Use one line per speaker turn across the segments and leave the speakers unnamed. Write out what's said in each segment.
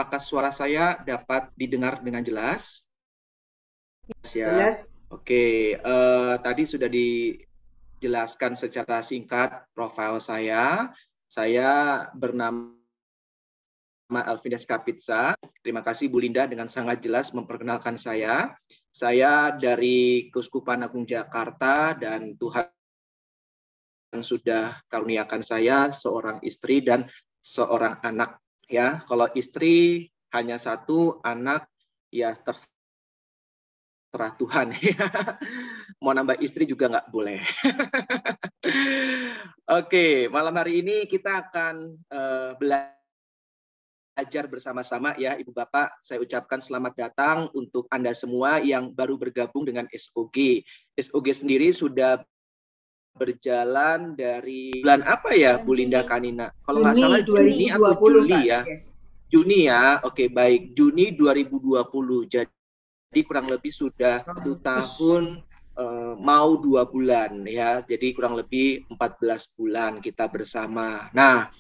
apakah suara saya dapat didengar dengan jelas? Ya.
Jelas.
Oke, tadi sudah dijelaskan secara singkat profil saya. Saya bernama Alvindes Kapitsa. Terima kasih Bu Linda dengan sangat jelas memperkenalkan saya. Saya dari Keuskupan Agung Jakarta dan Tuhan sudah karuniakan saya seorang istri dan seorang anak. Ya, kalau istri hanya satu, anak ya terserah Tuhan. Mau nambah istri juga nggak boleh. Oke, malam hari ini kita akan belajar bersama-sama ya Ibu Bapak. Saya ucapkan selamat datang untuk Anda semua yang baru bergabung dengan SOG. SOG sendiri sudah berjalan dari bulan apa ya Bu Linda Kanina? Kalau nggak salah Juni atau Juli ya? Juni ya, oke baik. Juni 2020. Jadi kurang lebih sudah 1 tahun mau 2 bulan ya. Jadi kurang lebih 14 bulan kita bersama. Nah,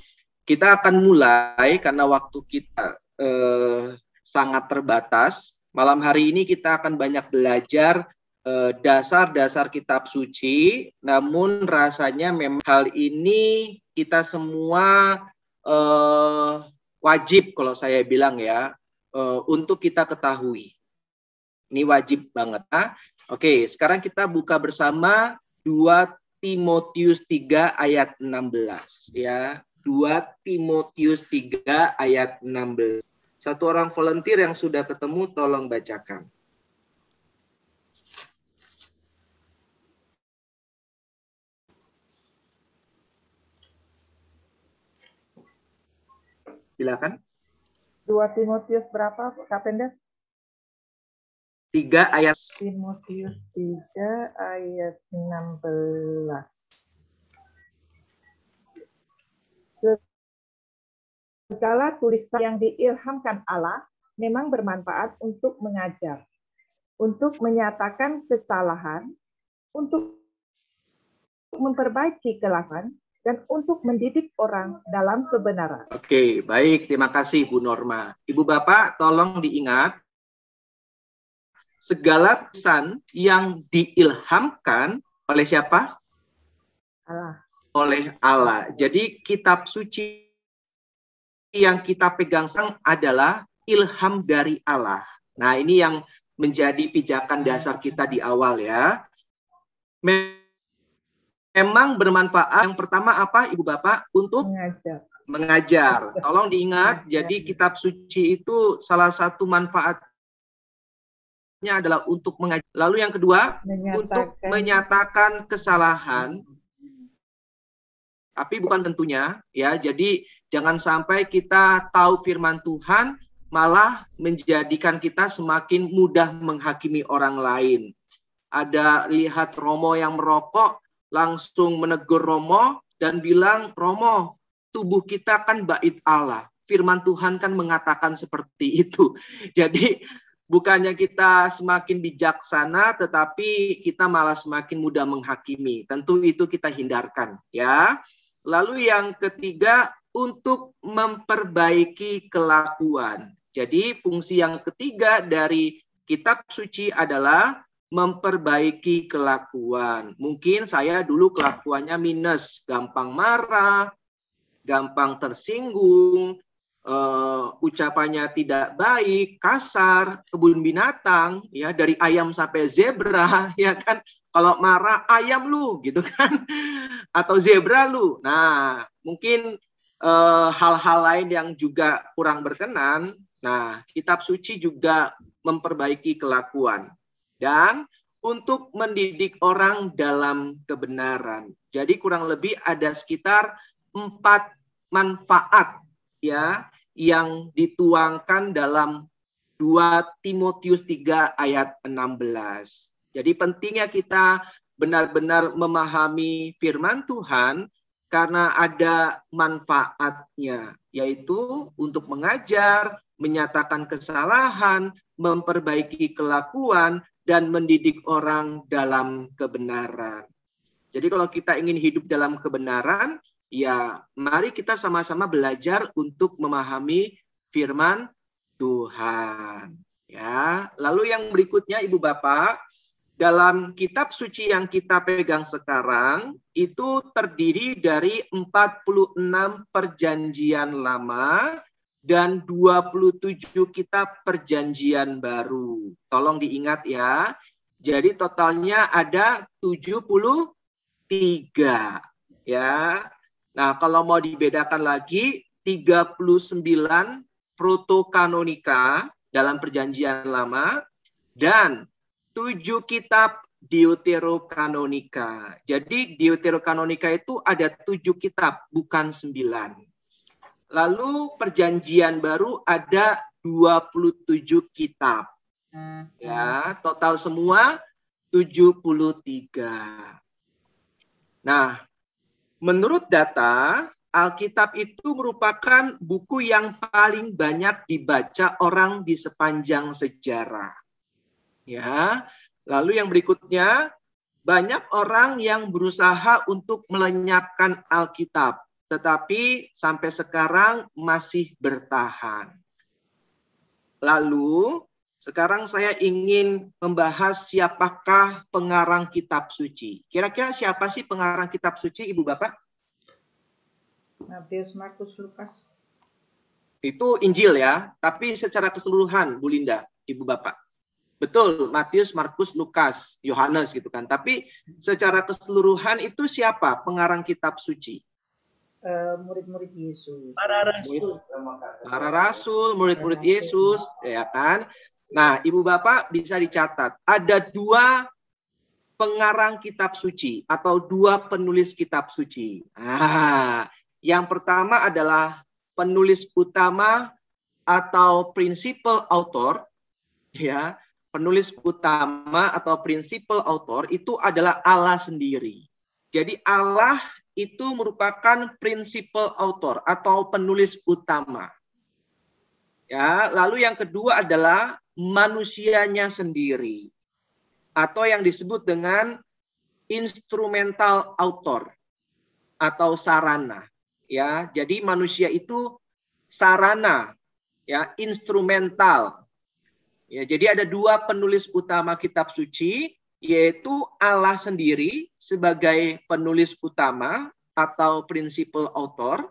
kita akan mulai karena waktu kita sangat terbatas. Malam hari ini kita akan banyak belajar dasar-dasar kitab suci. Namun rasanya memang hal ini kita semua wajib kalau saya bilang ya untuk kita ketahui. Ini wajib banget. Oke, sekarang kita buka bersama 2 Timotius 3 ayat 16 ya. 2 Timotius 3 ayat 16. Satu orang volunteer yang sudah ketemu tolong bacakan. Silakan.
2 Timotius berapa, Kak Pendes?
3 ayat.
Timotius 3 ayat 16. Segala tulisan yang diilhamkan Allah memang bermanfaat untuk mengajar, untuk menyatakan kesalahan, untuk memperbaiki kelakuan, dan untuk mendidik orang dalam kebenaran.
Oke, baik. Terima kasih Bu Norma. Ibu Bapak, tolong diingat, segala pesan yang diilhamkan oleh siapa?
Allah.
Oleh Allah. Jadi kitab suci yang kita pegang adalah ilham dari Allah. Nah, ini yang menjadi pijakan dasar kita di awal ya. Memang bermanfaat. Yang pertama apa Ibu Bapak? Untuk mengajar. Tolong diingat, jadi kitab suci itu salah satu manfaatnya adalah untuk mengajar. Lalu yang kedua, untuk menyatakan kesalahan. Tapi bukan tentunya ya. Jadi jangan sampai kita tahu firman Tuhan malah menjadikan kita semakin mudah menghakimi orang lain. Ada lihat Romo yang merokok, langsung menegur Romo dan bilang, Romo, tubuh kita kan bait Allah. Firman Tuhan kan mengatakan seperti itu. Jadi bukannya kita semakin bijaksana, tetapi kita malah semakin mudah menghakimi. Tentu itu kita hindarkan ya. Lalu yang ketiga, untuk memperbaiki kelakuan. Jadi fungsi yang ketiga dari kitab suci adalah memperbaiki kelakuan. Mungkin saya dulu kelakuannya minus, gampang marah, gampang tersinggung, ucapannya tidak baik, kasar, kebun binatang, ya dari ayam sampai zebra, ya kan. Kalau marah ayam lu, gitu kan, atau zebra lu. Nah, mungkin hal-hal lain yang juga kurang berkenan. Nah, kitab suci juga memperbaiki kelakuan dan untuk mendidik orang dalam kebenaran. Jadi kurang lebih ada sekitar 4 manfaat ya yang dituangkan dalam 2 Timotius 3 ayat 16. Jadi pentingnya kita benar-benar memahami firman Tuhan karena ada manfaatnya, yaitu untuk mengajar, menyatakan kesalahan, memperbaiki kelakuan, dan mendidik orang dalam kebenaran. Jadi kalau kita ingin hidup dalam kebenaran, ya mari kita sama-sama belajar untuk memahami firman Tuhan. Ya, lalu yang berikutnya Ibu Bapak, dalam kitab suci yang kita pegang sekarang itu terdiri dari 46 perjanjian lama dan 27 kitab perjanjian baru. Tolong diingat ya. Jadi totalnya ada 73 ya. Nah, kalau mau dibedakan lagi 39 protokanonika dalam perjanjian lama dan 7 kitab Deuterokanonika. Jadi Deuterokanonika itu ada 7 kitab, bukan 9. Lalu perjanjian baru ada 27 kitab. Ya, total semua 73. Nah, menurut data, Alkitab itu merupakan buku yang paling banyak dibaca orang di sepanjang sejarah. Ya, lalu yang berikutnya, banyak orang yang berusaha untuk melenyapkan Alkitab, tetapi sampai sekarang masih bertahan. Lalu, sekarang saya ingin membahas siapakah pengarang kitab suci. Kira-kira siapa sih pengarang kitab suci, Ibu Bapak?
Matius, Markus, Lukas.
Itu Injil ya, tapi secara keseluruhan, Bu Linda, Ibu Bapak. Betul, Matius, Markus, Lukas, Yohanes gitu kan. Tapi secara keseluruhan itu siapa pengarang kitab suci?
Murid-murid Yesus.
Para rasul, murid-murid Yesus, ya kan? Nah, Ibu Bapak bisa dicatat, ada 2 pengarang kitab suci atau 2 penulis kitab suci. Nah, yang pertama adalah penulis utama atau principal author, ya. Penulis utama atau principal author itu adalah Allah sendiri. Jadi Allah itu merupakan principal author atau penulis utama. Ya, lalu yang kedua adalah manusianya sendiri atau yang disebut dengan instrumental author atau sarana. Ya, jadi manusia itu sarana, ya, instrumental. Ya, jadi ada 2 penulis utama kitab suci, yaitu Allah sendiri sebagai penulis utama atau principal author.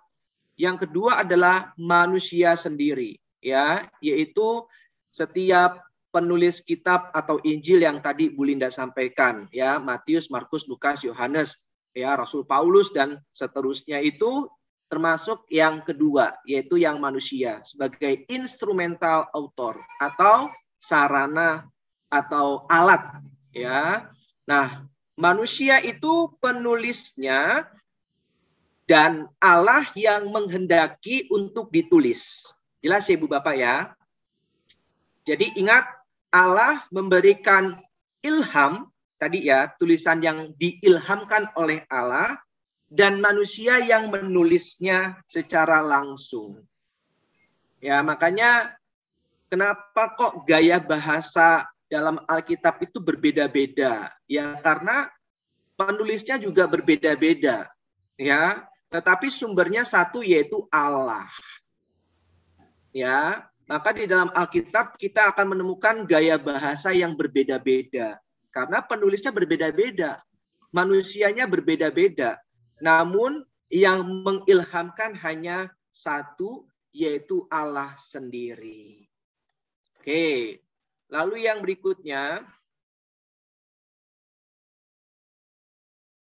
Yang kedua adalah manusia sendiri, ya, yaitu setiap penulis kitab atau Injil yang tadi Bu Linda sampaikan, ya, Matius, Markus, Lukas, Yohanes, ya, Rasul Paulus dan seterusnya itu termasuk yang kedua, yaitu yang manusia sebagai instrumental author atau sarana atau alat, ya. Nah, manusia itu penulisnya dan Allah yang menghendaki untuk ditulis. Jelas ya, Ibu Bapak ya. Jadi ingat, Allah memberikan ilham tadi ya, tulisan yang diilhamkan oleh Allah dan manusia yang menulisnya secara langsung. Ya, makanya kenapa kok gaya bahasa dalam Alkitab itu berbeda-beda? Ya, karena penulisnya juga berbeda-beda. Ya, tetapi sumbernya satu, yaitu Allah. Ya, maka di dalam Alkitab kita akan menemukan gaya bahasa yang berbeda-beda. Karena penulisnya berbeda-beda. Manusianya berbeda-beda. Namun yang mengilhamkan hanya satu, yaitu Allah sendiri. Oke, lalu yang berikutnya,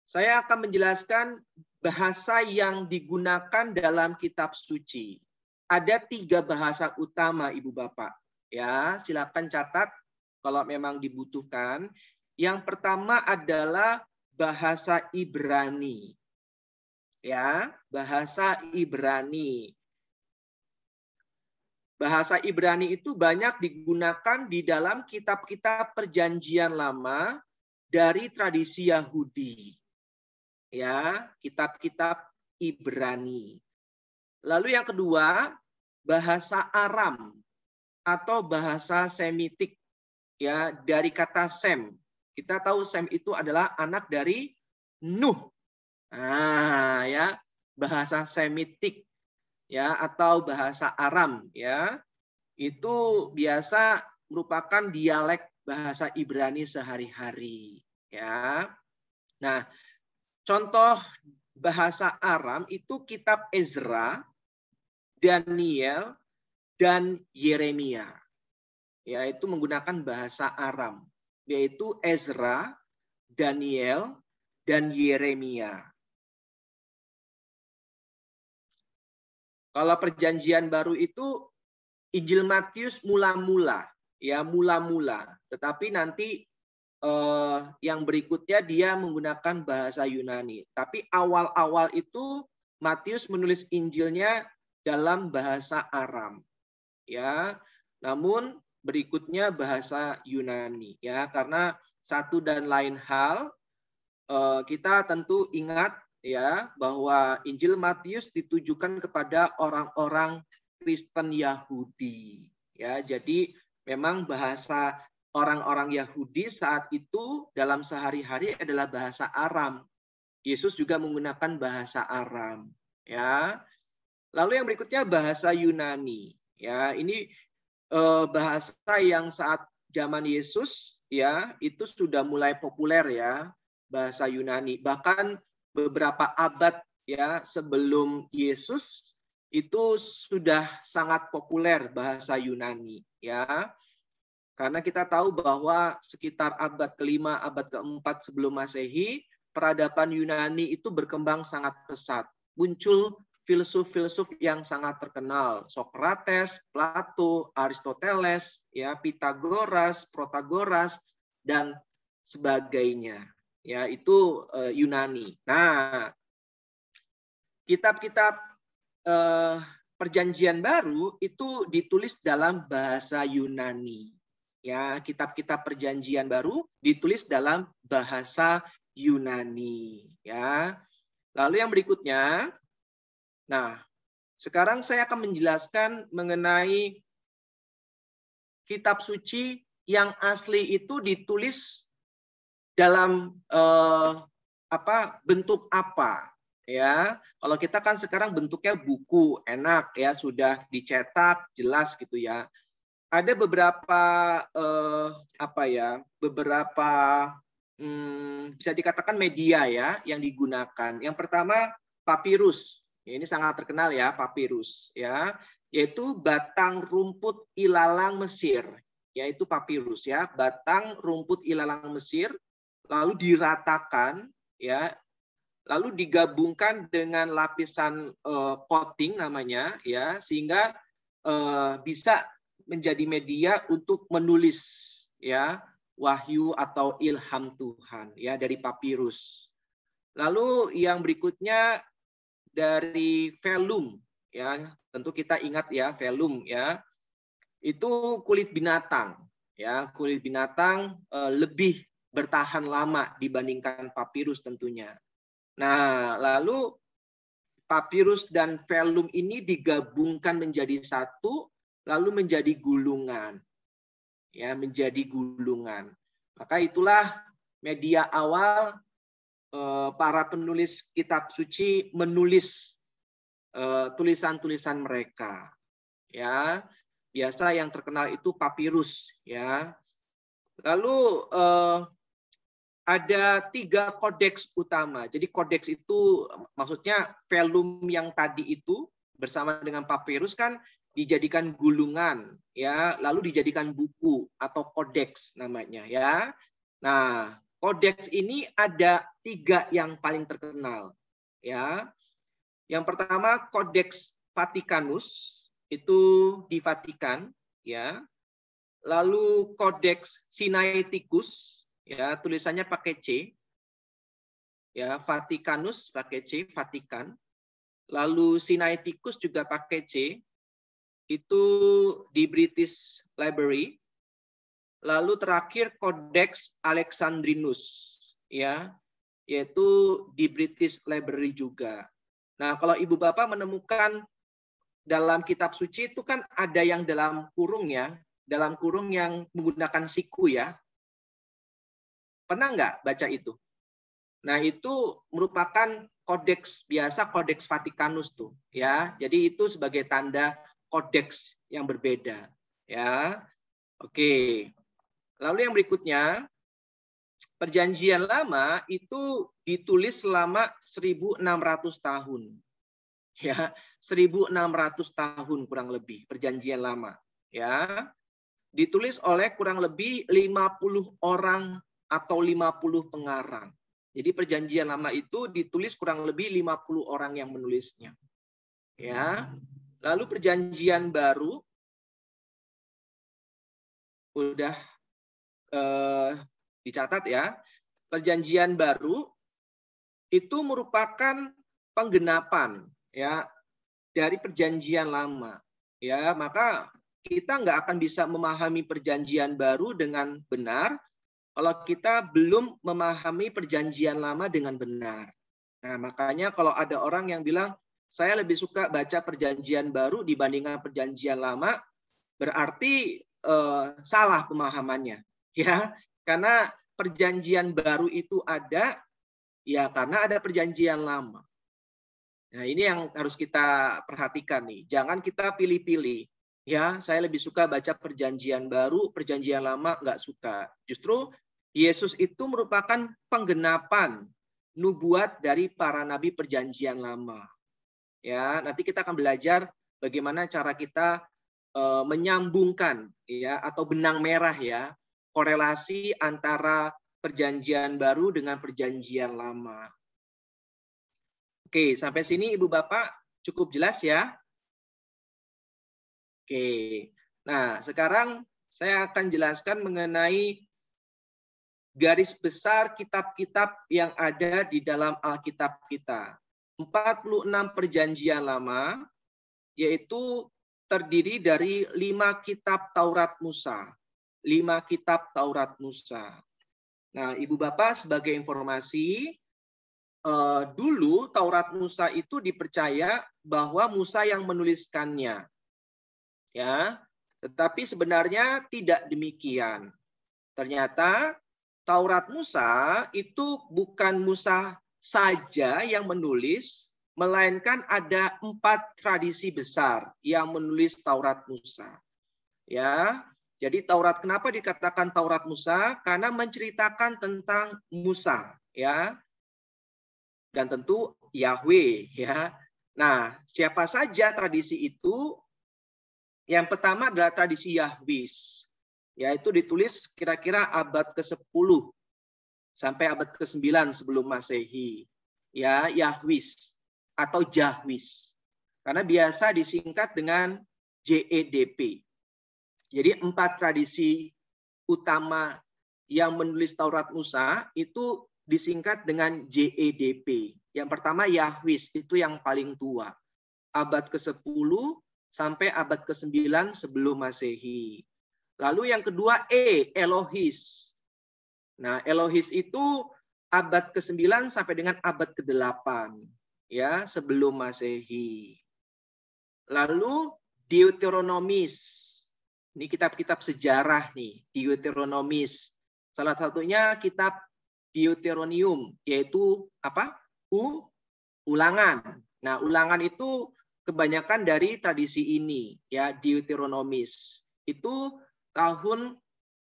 saya akan menjelaskan bahasa yang digunakan dalam kitab suci. Ada 3 bahasa utama, Ibu Bapak. Ya, silakan catat kalau memang dibutuhkan. Yang pertama adalah bahasa Ibrani. Ya, bahasa Ibrani. Bahasa Ibrani itu banyak digunakan di dalam kitab-kitab perjanjian lama dari tradisi Yahudi. Ya, kitab-kitab Ibrani. Lalu yang kedua, bahasa Aram atau bahasa Semitik, ya, dari kata Sem. Kita tahu Sem itu adalah anak dari Nuh. Nah, ya, bahasa Semitik, ya, atau bahasa Aram, ya. itu biasa merupakan dialek bahasa Ibrani sehari-hari, ya. Nah, contoh bahasa Aram itu kitab Ezra, Daniel, dan Yeremia, yaitu menggunakan bahasa Aram, yaitu Ezra, Daniel, dan Yeremia. Kalau perjanjian baru itu Injil Matius mula-mula, ya mula-mula. Tetapi nanti yang berikutnya dia menggunakan bahasa Yunani. Tapi awal-awal itu Matius menulis Injilnya dalam bahasa Aram, ya. Namun berikutnya bahasa Yunani, ya. Karena satu dan lain hal kita tentu ingat, ya, bahwa Injil Matius ditujukan kepada orang-orang Kristen Yahudi, ya. Jadi memang bahasa orang-orang Yahudi saat itu dalam sehari-hari adalah bahasa Aram. Yesus juga menggunakan bahasa Aram, ya. Lalu yang berikutnya bahasa Yunani, ya. Ini bahasa yang saat zaman Yesus, ya, itu sudah mulai populer, ya, bahasa Yunani. Bahkan beberapa abad, ya, sebelum Yesus itu sudah sangat populer bahasa Yunani, ya. Karena kita tahu bahwa sekitar abad ke-5, abad ke-4 sebelum Masehi, peradaban Yunani itu berkembang sangat pesat. Muncul filsuf-filsuf yang sangat terkenal, Sokrates, Plato, Aristoteles, ya, Pitagoras, Protagoras, dan sebagainya. Ya, itu Yunani. Nah, kitab-kitab Perjanjian Baru itu ditulis dalam bahasa Yunani. Ya, kitab-kitab Perjanjian Baru ditulis dalam bahasa Yunani. Ya, lalu yang berikutnya. Nah, sekarang saya akan menjelaskan mengenai kitab suci yang asli itu ditulis dalam bentuk apa, ya. Kalau kita kan sekarang bentuknya buku, enak, ya, sudah dicetak, jelas gitu, ya. Ada beberapa bisa dikatakan media, ya, yang digunakan. Yang pertama papirus. Ini sangat terkenal, ya, papirus, ya, yaitu batang rumput ilalang Mesir, yaitu papirus, ya, batang rumput ilalang Mesir, lalu diratakan, ya, lalu digabungkan dengan lapisan coating namanya, ya, sehingga bisa menjadi media untuk menulis, ya, wahyu atau ilham Tuhan, ya, dari papirus. Lalu yang berikutnya dari velum, ya, tentu kita ingat, ya, velum, ya, itu kulit binatang, ya, kulit binatang lebih bertahan lama dibandingkan papirus tentunya. Nah, lalu papirus dan velum ini digabungkan menjadi satu, lalu menjadi gulungan, ya, menjadi gulungan. Maka itulah media awal para penulis kitab suci menulis tulisan-tulisan mereka, ya. Biasa yang terkenal itu papirus, ya. Lalu ada 3 kodeks utama. Jadi kodeks itu maksudnya velum yang tadi itu bersama dengan papirus kan dijadikan gulungan, ya, lalu dijadikan buku atau kodeks namanya, ya. Nah, kodeks ini ada 3 yang paling terkenal, ya. Yang pertama Kodeks Vatikanus, itu di Vatikan, ya. Lalu Kodeks Sinaiticus, ya, tulisannya pakai C, ya, Vatikanus pakai C, Vatikan. Lalu Sinaiticus juga pakai C, itu di British Library. Lalu terakhir Kodeks Alexandrinus, ya, yaitu di British Library juga. Nah, kalau Ibu Bapak menemukan dalam kitab suci itu kan ada yang dalam kurung, ya, dalam kurung yang menggunakan siku, ya. Pernah nggak baca itu? Nah, itu merupakan kodeks biasa, Kodeks Vatikanus tuh, ya. Jadi itu sebagai tanda kodeks yang berbeda. Ya. Oke. Lalu yang berikutnya, Perjanjian Lama itu ditulis selama 1.600 tahun. Ya, 1.600 tahun kurang lebih Perjanjian Lama. Ya. Ditulis oleh kurang lebih 50 orang atau 50 pengarang. Jadi Perjanjian Lama itu ditulis kurang lebih 50 orang yang menulisnya. Ya. Lalu Perjanjian Baru udah dicatat ya. Perjanjian Baru itu merupakan penggenapan ya dari Perjanjian Lama. Ya, maka kita nggak akan bisa memahami Perjanjian Baru dengan benar kalau kita belum memahami Perjanjian Lama dengan benar. Nah, makanya kalau ada orang yang bilang, saya lebih suka baca Perjanjian Baru dibandingkan Perjanjian Lama, berarti salah pemahamannya. Ya, karena Perjanjian Baru itu ada, ya karena ada Perjanjian Lama. Nah, ini yang harus kita perhatikan nih. Jangan kita pilih-pilih. Ya, saya lebih suka baca Perjanjian Baru, Perjanjian Lama nggak suka. Justru Yesus itu merupakan penggenapan nubuat dari para nabi Perjanjian Lama. Ya, nanti kita akan belajar bagaimana cara kita menyambungkan ya atau benang merah ya korelasi antara Perjanjian Baru dengan Perjanjian Lama. Oke, sampai sini Ibu Bapak cukup jelas ya? Oke. Nah, sekarang saya akan jelaskan mengenai garis besar kitab-kitab yang ada di dalam Alkitab kita. 46 Perjanjian Lama, yaitu terdiri dari 5 kitab Taurat Musa. 5 kitab Taurat Musa. Nah, Ibu Bapak sebagai informasi, dulu Taurat Musa itu dipercaya bahwa Musa yang menuliskannya. Ya, tetapi sebenarnya tidak demikian. Ternyata Taurat Musa itu bukan Musa saja yang menulis, melainkan ada 4 tradisi besar yang menulis Taurat Musa. Ya, jadi Taurat, kenapa dikatakan Taurat Musa? Karena menceritakan tentang Musa, ya. Dan tentu Yahweh, ya. Nah, siapa saja tradisi itu? Yang pertama adalah tradisi Yahwis, yaitu ditulis kira-kira abad ke-10 sampai abad ke-9 sebelum Masehi. Ya, Yahwis atau Jahwis. Karena biasa disingkat dengan JEDP. Jadi 4 tradisi utama yang menulis Taurat Musa itu disingkat dengan JEDP. Yang pertama Yahwis, itu yang paling tua. Abad ke-10 sampai abad ke-9 sebelum Masehi. Lalu yang kedua Elohis. Nah, Elohis itu abad ke-9 sampai dengan abad ke-8 ya, sebelum Masehi. Lalu Deuteronomis. Ini kitab-kitab sejarah nih, Deuteronomis. Salah satunya kitab Deuteronium, yaitu apa? Ulangan. Nah, Ulangan itu kebanyakan dari tradisi ini, ya, Deuteronomis. Itu tahun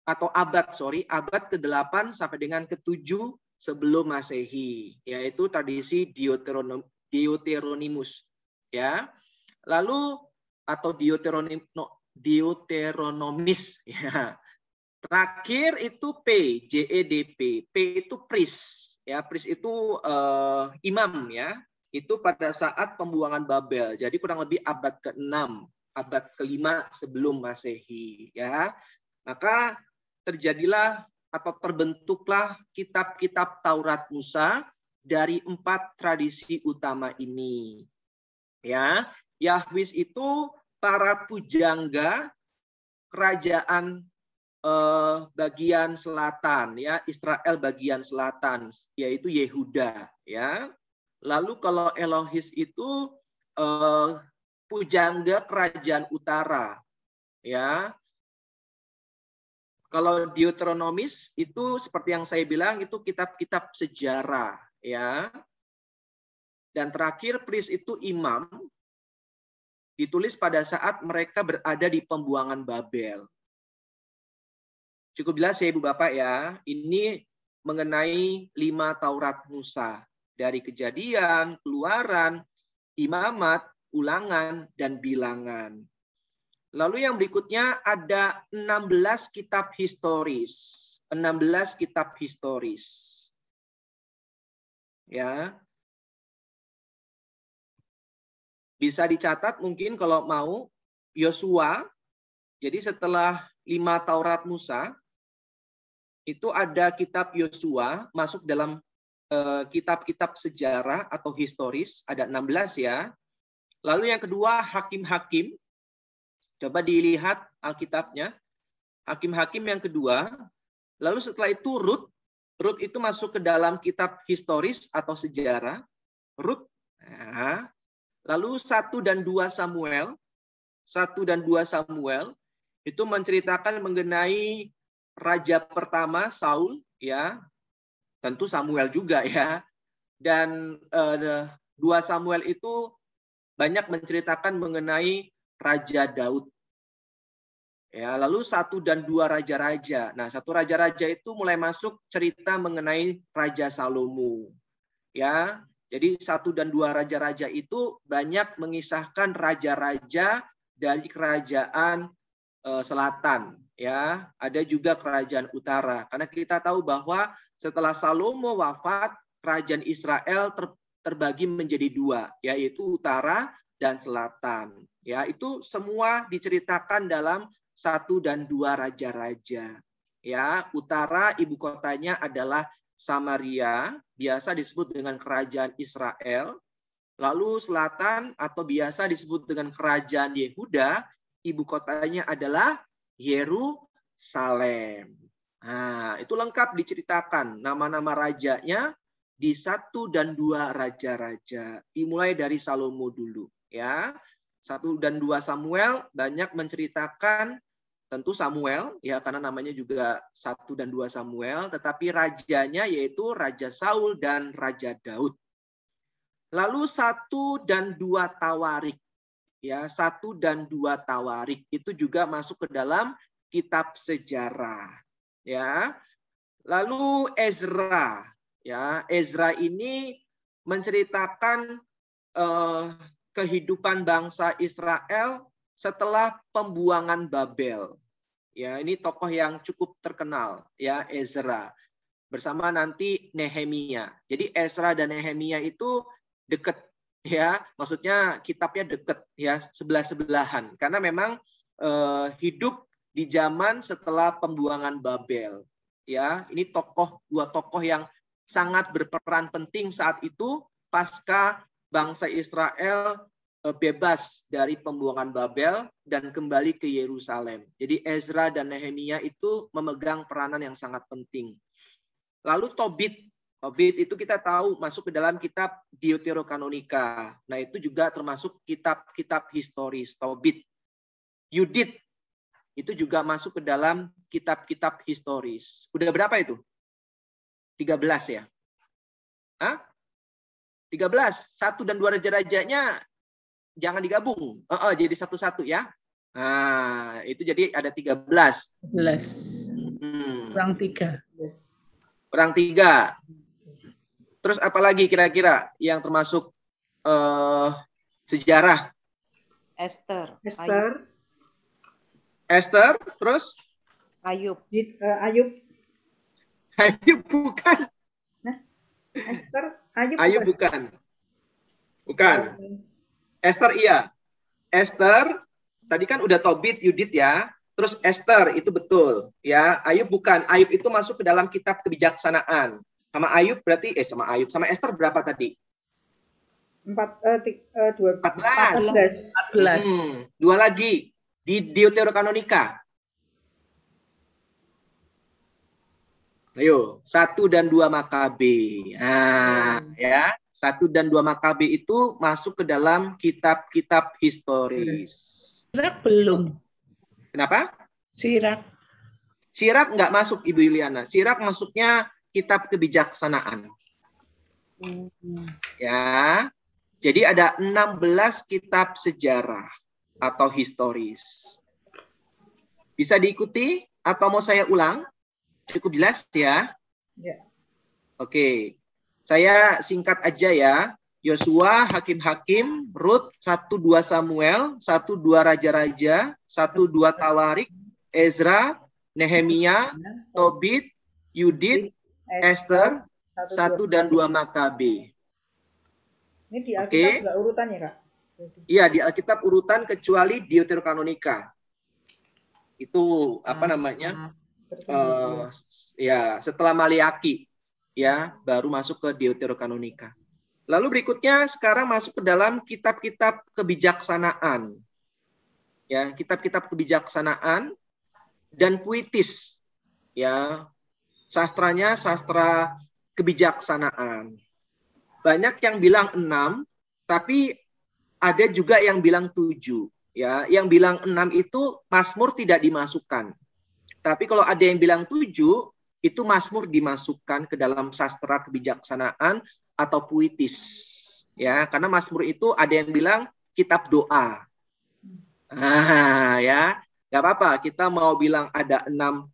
atau abad ke-8 sampai dengan ke-7 sebelum Masehi, yaitu tradisi Deuteronimus, ya. Lalu atau Deuteronomis, ya. Terakhir itu JEDP. P itu priest, ya. Priest itu imam, ya. Itu pada saat pembuangan Babel. Jadi kurang lebih abad ke-6, abad ke-5 sebelum Masehi, ya. Maka terjadilah atau terbentuklah kitab-kitab Taurat Musa dari 4 tradisi utama ini. Ya, Yahwis itu para pujangga kerajaan bagian selatan, ya, Israel bagian selatan, yaitu Yehuda, ya. Lalu kalau Elohis itu pujangga kerajaan utara, ya. Kalau Deuteronomis itu seperti yang saya bilang itu kitab-kitab sejarah, ya. Dan terakhir priest itu imam, Ditulis pada saat mereka berada di pembuangan Babel. Cukup jelas ya Ibu Bapak ya. Ini mengenai 5 Taurat Musa. Dari Kejadian, Keluaran, Imamat, Ulangan, dan Bilangan. Lalu yang berikutnya ada 16 kitab historis. 16 kitab historis. Ya. Bisa dicatat mungkin kalau mau Yosua. Jadi setelah 5 Taurat Musa, itu ada kitab Yosua masuk dalam kitab-kitab sejarah atau historis, ada 16 ya. Lalu yang kedua Hakim-Hakim. Coba dilihat Alkitabnya. Hakim-Hakim yang kedua. Lalu setelah itu Rut. Rut itu masuk ke dalam kitab historis atau sejarah. Rut. Nah, lalu 1 dan 2 Samuel. 1 dan 2 Samuel itu menceritakan mengenai raja pertama Saul, ya. Tentu Samuel juga ya. Dan 2 Samuel itu banyak menceritakan mengenai Raja Daud. Ya, lalu 1 dan 2 raja-raja. Nah, 1 raja-raja itu mulai masuk cerita mengenai Raja Salomo. Ya, jadi 1 dan 2 raja-raja itu banyak mengisahkan raja-raja dari kerajaan selatan. Ya, ada juga kerajaan utara. Karena kita tahu bahwa setelah Salomo wafat, kerajaan Israel terbagi menjadi 2, yaitu utara dan selatan. Ya, itu semua diceritakan dalam 1 dan 2 raja-raja. Ya, utara ibu kotanya adalah Samaria, biasa disebut dengan kerajaan Israel. Lalu selatan atau biasa disebut dengan kerajaan Yehuda, ibu kotanya adalah Yerusalem. Nah, itu lengkap diceritakan nama-nama rajanya di 1 dan 2 raja-raja. Dimulai dari Salomo dulu, ya. 1 dan 2 Samuel banyak menceritakan tentu Samuel, ya, karena namanya juga 1 dan 2 Samuel, tetapi rajanya yaitu Raja Saul dan Raja Daud. Lalu 1 dan 2 Tawarik. Ya, 1 dan 2 Tawarik itu juga masuk ke dalam kitab sejarah. Ya. Lalu Ezra. Ya, Ezra ini menceritakan kehidupan bangsa Israel setelah pembuangan Babel. Ya, ini tokoh yang cukup terkenal, ya, Ezra. Bersama nanti Nehemia. Jadi Ezra dan Nehemia itu dekat, ya, maksudnya kitabnya dekat, ya, sebelah-sebelahan. Karena memang hidup di zaman setelah pembuangan Babel. Ya, ini dua tokoh yang sangat berperan penting saat itu pasca bangsa Israel bebas dari pembuangan Babel dan kembali ke Yerusalem. Jadi Ezra dan Nehemia itu memegang peranan yang sangat penting. Lalu Tobit. Tobit itu kita tahu masuk ke dalam kitab Deuterokanonika. Nah, itu juga termasuk kitab-kitab historis. Tobit. Yudit itu juga masuk ke dalam kitab-kitab historis. Udah berapa itu? 13 ya? Hah? 13. 1 dan 2 raja-rajanya jangan digabung. Jadi satu-satu ya. Nah, itu jadi ada 13.
11. Kurang 3.
Kurang 3. Terus apa lagi kira-kira yang termasuk sejarah?
Esther.
Esther, terus?
Ayub.
Ayub bukan.
Nah, Esther,
Ayub bukan. Bukan. Esther iya. Esther tadi kan udah Tobit, Yudit ya. Terus Esther itu betul ya. Ayub bukan. Ayub itu masuk ke dalam kitab kebijaksanaan. Sama Ayub berarti sama Esther berapa tadi?
14.
14. 2 lagi di Deuterokanonika. Ayo, 1 dan 2 Makabe. Nah, ya, 1 dan 2 Makabe itu masuk ke dalam kitab-kitab historis.
Sirak belum.
Kenapa?
Sirak
nggak masuk, Ibu Yuliana. Sirak masuknya kitab kebijaksanaan. Ya. Jadi ada 16 kitab sejarah. atau historis. Bisa diikuti atau mau saya ulang? Cukup jelas ya?
Ya.
Oke. Saya singkat aja ya. Yosua, Hakim-Hakim, Rut, 1-2 Samuel, 1-2 Raja-Raja, 1-2 Tawarik, Ezra, Nehemia, Tobit, Yudit, Esther, 1 dan 2 Makabe.
Ini di Alkitab juga urutan ya, Kak?
Iya, di Alkitab urutan kecuali Deuterokanonika. Itu apa namanya? Ya, setelah Maliaki ya, baru masuk ke Deuterokanonika. Lalu berikutnya sekarang masuk ke dalam kitab-kitab kebijaksanaan. Ya, kitab-kitab kebijaksanaan dan puitis. Ya. Sastranya sastra kebijaksanaan. Banyak yang bilang 6, tapi ada juga yang bilang 7. Ya, yang bilang 6 itu Mazmur tidak dimasukkan. Tapi kalau ada yang bilang 7, itu Mazmur dimasukkan ke dalam sastra kebijaksanaan atau puitis. Ya, karena Mazmur itu ada yang bilang kitab doa. Ya, nggak apa-apa. Kita mau bilang ada 6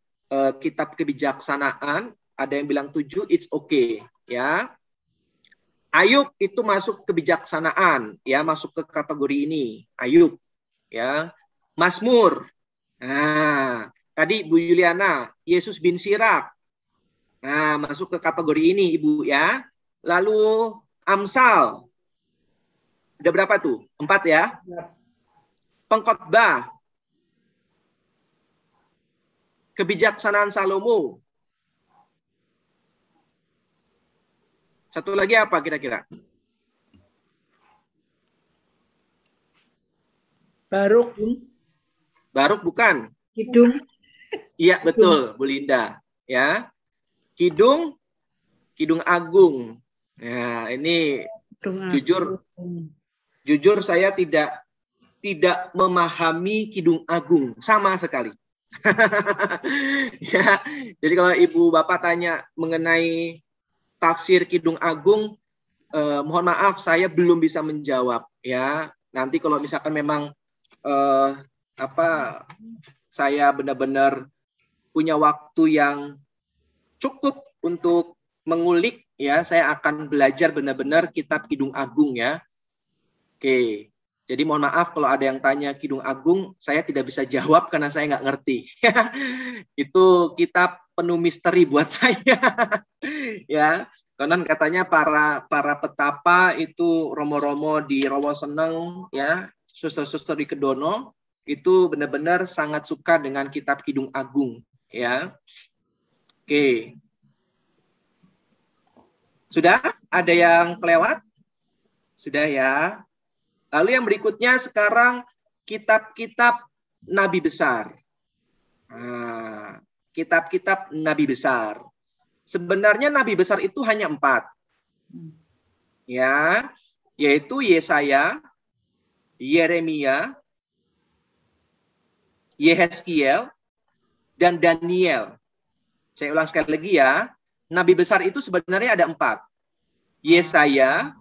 kitab kebijaksanaan, ada yang bilang 7, it's okay. Ya. Ayub itu masuk kebijaksanaan, ya, masuk ke kategori ini. Ayub, ya. Mazmur. Nah, tadi Bu Yuliana, Yesus bin Sirak. Nah, masuk ke kategori ini, Ibu, ya. Lalu Amsal. Ada berapa tuh? 4 ya. Pengkhotbah. Kebijaksanaan Salomo. Satu lagi apa kira-kira?
Baruk.
Baruk bukan?
Kidung.
Iya, betul, Bu Linda. Ya. Kidung Agung. Ya, ini jujur saya tidak memahami Kidung Agung sama sekali. Ya, jadi kalau Ibu Bapak tanya mengenai tafsir Kidung Agung, mohon maaf saya belum bisa menjawab ya. Nanti kalau misalkan memang saya benar-benar punya waktu yang cukup untuk mengulik ya, saya akan belajar benar-benar kitab Kidung Agung ya. Oke. Jadi mohon maaf kalau ada yang tanya Kidung Agung, saya tidak bisa jawab karena saya nggak ngerti. Itu kitab penuh misteri buat saya. Ya, konon katanya para petapa itu romo-romo di Rowo Seneng, ya, suster-suster di Kedono itu benar-benar sangat suka dengan kitab Kidung Agung. Ya, oke. Sudah ada yang kelewat? Sudah ya. Lalu yang berikutnya sekarang kitab-kitab Nabi besar. Nah, kitab-kitab Nabi besar. Sebenarnya Nabi besar itu hanya 4. Ya, yaitu Yesaya, Yeremia, Yehezkiel, dan Daniel. Saya ulang sekali lagi ya. Nabi besar itu sebenarnya ada 4. Yesaya,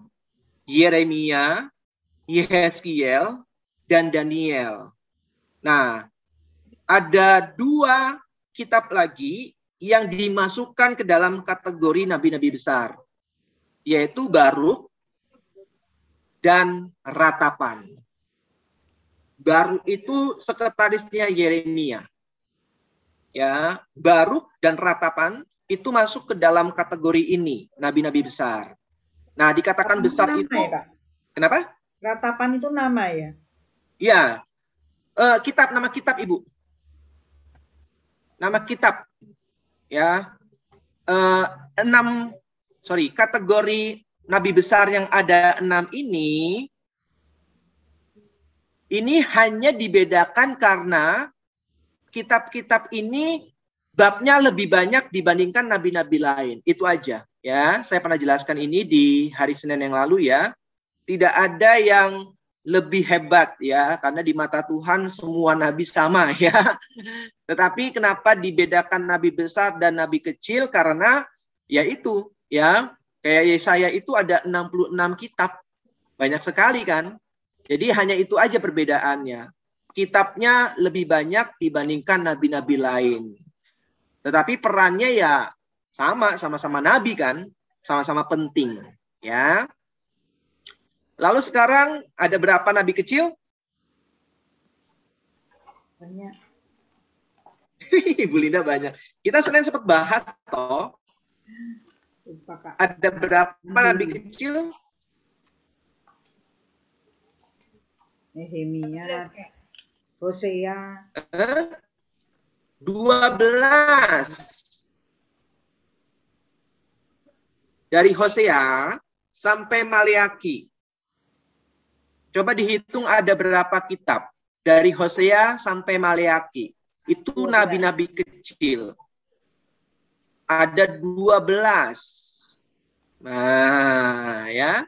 Yeremia, Yehezkiel, dan Daniel. Nah, ada 2 kitab lagi yang dimasukkan ke dalam kategori nabi-nabi besar, yaitu Baruk dan Ratapan. Baruk itu sekretarisnya Yeremia. Ya, Baruk dan Ratapan itu masuk ke dalam kategori ini, nabi-nabi besar. Nah, dikatakan besar itu
ya,
kenapa?
Ratapan itu nama ya?
Iya. Nama kitab, Ibu. Nama kitab. Ya. Kategori nabi besar yang ada 6 ini hanya dibedakan karena kitab-kitab ini babnya lebih banyak dibandingkan nabi-nabi lain. Itu aja. Ya, saya pernah jelaskan ini di hari Senin yang lalu ya. Tidak ada yang lebih hebat ya, karena di mata Tuhan semua nabi sama ya. Tetapi kenapa dibedakan nabi besar dan nabi kecil? Karena ya itu ya, kayak Yesaya itu ada 66 kitab. Banyak sekali kan? Jadi hanya itu aja perbedaannya. Kitabnya lebih banyak dibandingkan nabi-nabi lain. Tetapi perannya ya sama-sama nabi kan, sama-sama penting, ya. Lalu sekarang ada berapa nabi kecil?
Banyak.
Ibu Linda banyak. Kita Senin sempat bahas toh.
Lupa, Kak.
Ada berapa nabi kecil?
Nehemia, Hosea,
12. Dari Hosea sampai Maleaki. Coba dihitung ada berapa kitab. Dari Hosea sampai Maleaki. Itu nabi-nabi kecil. Ada 12. Nah, ya.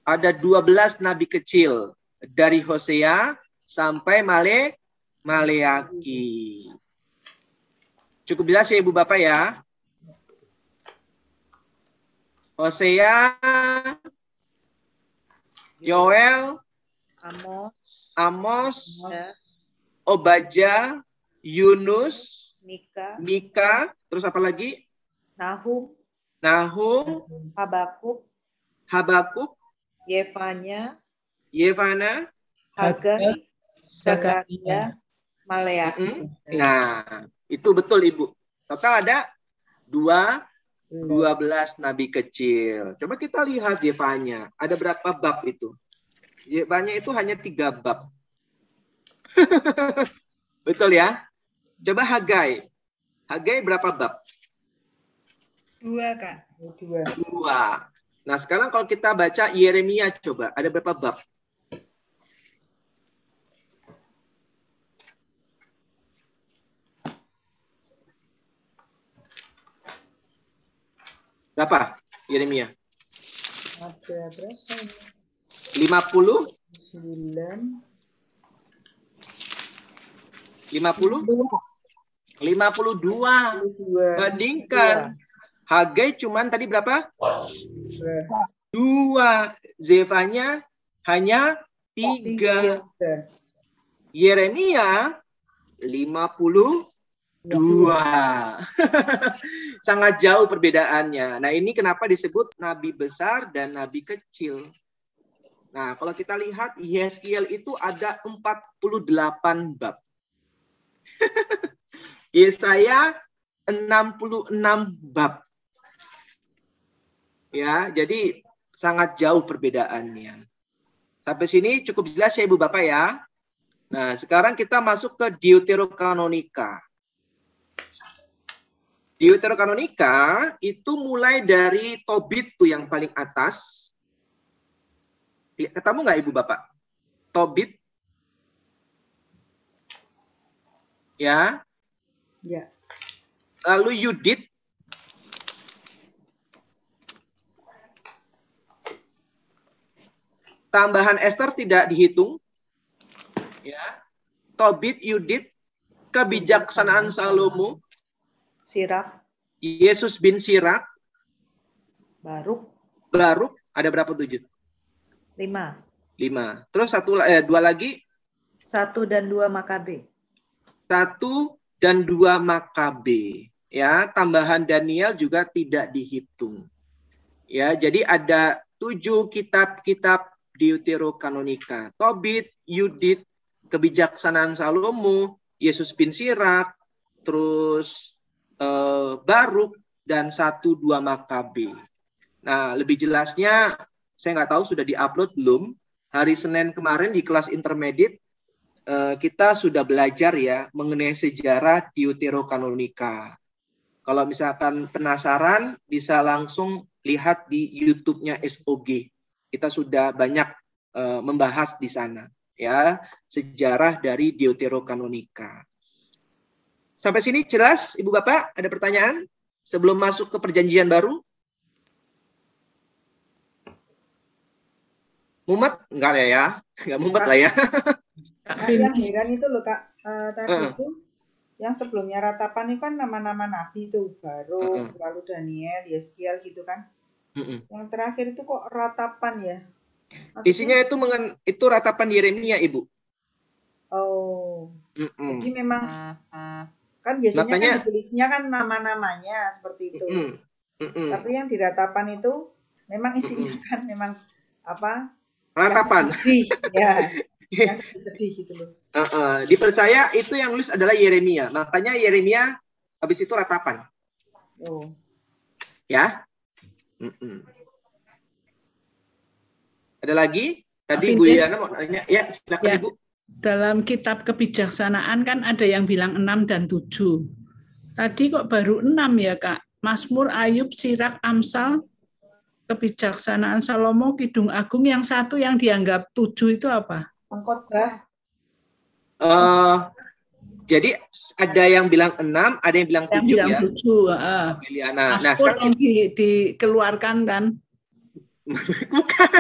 Ada 12 nabi kecil. Dari Hosea sampai Maleaki. Cukup jelas ya Ibu Bapak ya. Hosea, Yoel, Amos, Obadja, Yunus, Mika, terus apa lagi?
Nahum,
Habakuk, Yevana,
Hagai,
Zakaria,
Maleaki.
Nah, itu betul Ibu. Total ada 12 nabi kecil. Coba kita lihat Yevanya. Ada berapa bab itu? Yevanya itu hanya 3 bab. Betul ya? Coba Hagai. Hagai berapa bab?
2, Kak.
2.
2. Nah, sekarang kalau kita baca Yeremia coba, ada berapa bab? Berapa Yeremia?
Ada berapa ini?
50?
9.
50? 52.
2.
Bandingkan. Hagai cuman tadi berapa?
2.
2. Zefanya hanya 3. Yeremia 52. Sangat jauh perbedaannya. Nah, ini kenapa disebut nabi besar dan nabi kecil. Nah, kalau kita lihat Yeskiel itu ada 48 bab. Yesaya 66 bab. Ya, jadi sangat jauh perbedaannya. Sampai sini cukup jelas ya Ibu Bapak ya. Nah, sekarang kita masuk ke Deuterokanonika. Deuterokanonika itu mulai dari Tobit tuh yang paling atas. Ketemu nggak Ibu Bapak? Tobit. Ya.
Ya.
Lalu Yudit. Tambahan Esther tidak dihitung. Ya. Tobit, Yudit, kebijaksanaan Salomo,
Sirak,
Yesus bin Sirak,
Baruk,
ada berapa 7?
5.
5. Terus 2 lagi.
1 dan 2 Makabe.
1 dan 2 Makabe. Ya, tambahan Daniel juga tidak dihitung. Ya, jadi ada 7 kitab-kitab Deuterokanonika. Tobit, Yudit, kebijaksanaan Salomo, Yesus bin Sirak, terus Baruk, dan 1-2 Makabe. Nah, lebih jelasnya saya nggak tahu sudah diupload belum. Hari Senin kemarin di kelas intermediate kita sudah belajar ya mengenai sejarah Deuterokanonika. Kalau misalkan penasaran bisa langsung lihat di YouTube-nya SOG. Kita sudah banyak membahas di sana ya sejarah dari Deuterokanonika. Sampai sini jelas Ibu Bapak, ada pertanyaan sebelum masuk ke perjanjian baru? Mumet? Enggak ya? Enggak mumet lah ya.
Yang heran itu loh Kak, tadi itu yang sebelumnya ratapan itu kan nama-nama nabi itu Baruk, lalu Daniel, Yeskiel gitu kan. Yang terakhir itu kok ratapan ya?
Isinya itu itu ratapan Yeremia, Ibu.
Oh.
Mm-mm.
Jadi memang kan biasanya
Makanya,
kan ditulisnya kan nama-namanya seperti itu. Tapi yang di ratapan itu memang isinya kan memang apa?
Ratapan.
Sedih, ya. Yang sedih gitu loh.
Dipercaya itu yang nulis adalah Yeremia. Makanya Yeremia habis itu ratapan.
Oh.
Ya. Ada lagi? Tadi Bu Yana mau nanya. Ya, silakan
Ya.
Ibu.
Dalam kitab kebijaksanaan kan ada yang bilang 6 dan 7. Tadi kok baru 6 ya, Kak? Mazmur, Ayub, Sirak, Amsal, Kebijaksanaan Salomo, Kidung Agung, yang satu yang dianggap 7 itu apa?
Pengkhotbah.
Jadi ada yang bilang 6, ada yang bilang 7 ya.
7. Mazmur yang dikeluarkan kan?
Bukan.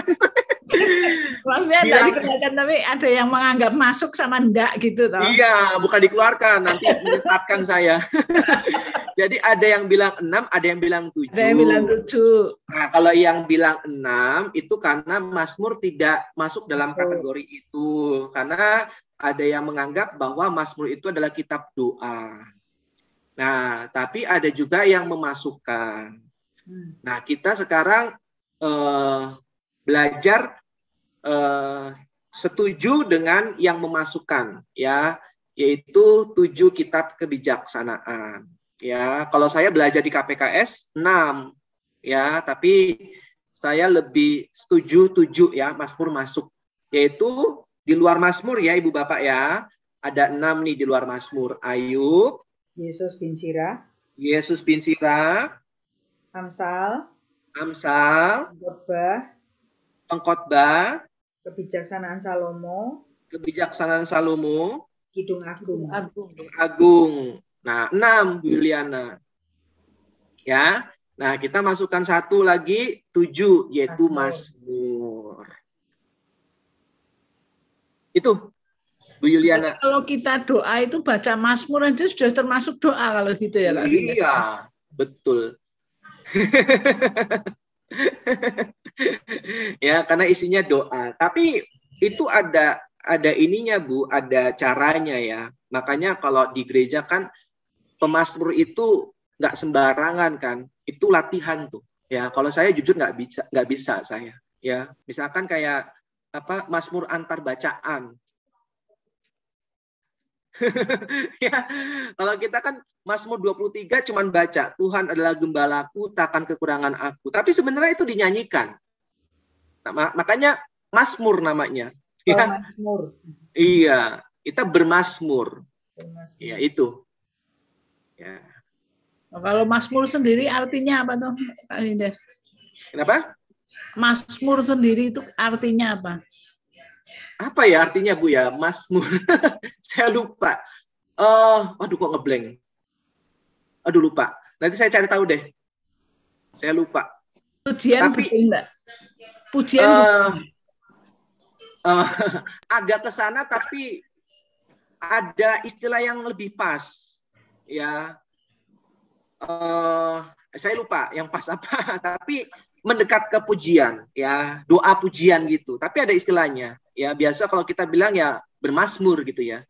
Maksudnya dari keluarkan, tapi ada yang menganggap masuk sama enggak gitu toh.
Iya, bukan dikeluarkan, nanti menyesatkan saya. Jadi ada yang bilang 6, ada yang bilang 7.
Ada yang bilang 7.
Nah, kalau yang bilang 6 itu karena Mazmur tidak masuk dalam kategori itu. Karena ada yang menganggap bahwa Mazmur itu adalah kitab doa. Nah, tapi ada juga yang memasukkan. Nah, kita sekarang belajar setuju dengan yang memasukkan, ya, yaitu 7 kitab kebijaksanaan. Ya, kalau saya belajar di KPKS 6, ya, tapi saya lebih setuju 7 ya, Mazmur masuk. Yaitu di luar Mazmur ya, Ibu Bapak ya, ada 6 nih di luar Mazmur. Ayub,
Yesus bin Sirah, Amsal,
Pengkhotbah,
Kebijaksanaan Salomo, Kidung Agung.
Nah, 6 Bu Yuliana. Ya. Nah, kita masukkan satu lagi 7 yaitu Mazmur. Itu Bu Yuliana.
Kalau kita doa itu baca Mazmur aja sudah termasuk doa kalau gitu ya, Kak?
Iya, betul. Ya, karena isinya doa. Tapi itu ada ininya Bu, ada caranya ya. Makanya kalau di gereja kan pemazmur itu nggak sembarangan kan, itu latihan tuh. Ya, kalau saya jujur nggak bisa saya. Ya, misalkan kayak apa mazmur antar bacaan. Ya, kalau kita kan Mazmur 23 cuman baca Tuhan adalah gembalaku, takkan kekurangan aku. Tapi sebenarnya itu dinyanyikan. Nah, makanya Mazmur namanya. Ya.
Mazmur.
Iya, kita bermazmur. Ya, itu. Ya.
Kalau Mazmur sendiri artinya apa tuh, Pak Windes?
Kenapa?
Mazmur sendiri itu artinya apa?
Apa ya artinya Bu ya? Mazmur. Saya lupa. Aduh kok ngeblank. Aduh lupa. Nanti saya cari tahu deh. Saya lupa.
Pujian
tapi
betul enggak? Pujian
agak ke sana tapi ada istilah yang lebih pas. Ya. Saya lupa yang pas apa, tapi mendekat ke pujian, ya, doa pujian gitu. Tapi ada istilahnya, ya. Biasa kalau kita bilang ya bermazmur gitu ya.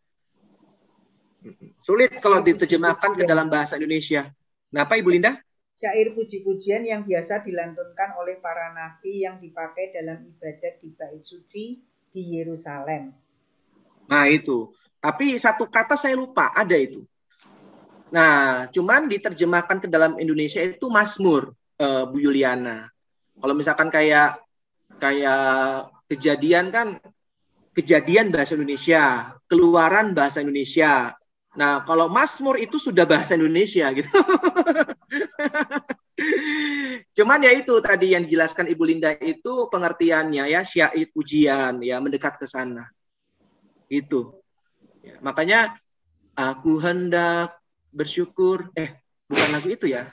Sulit kalau diterjemahkan ke dalam bahasa Indonesia. Kenapa Ibu Linda?
Syair puji-pujian yang biasa dilantunkan oleh para nabi yang dipakai dalam ibadat di Bait Suci di Yerusalem.
Nah itu. Tapi satu kata saya lupa, ada itu. Nah, cuman diterjemahkan ke dalam Indonesia itu mazmur, Bu Yuliana. Kalau misalkan kayak kejadian kan, kejadian bahasa Indonesia, keluaran bahasa Indonesia. Nah, kalau mazmur itu sudah bahasa Indonesia gitu. Cuman ya itu tadi yang dijelaskan Ibu Linda itu pengertiannya ya, syair pujian ya, mendekat ke sana. Itu. Ya, makanya aku hendak bersyukur. Bukan lagu itu ya.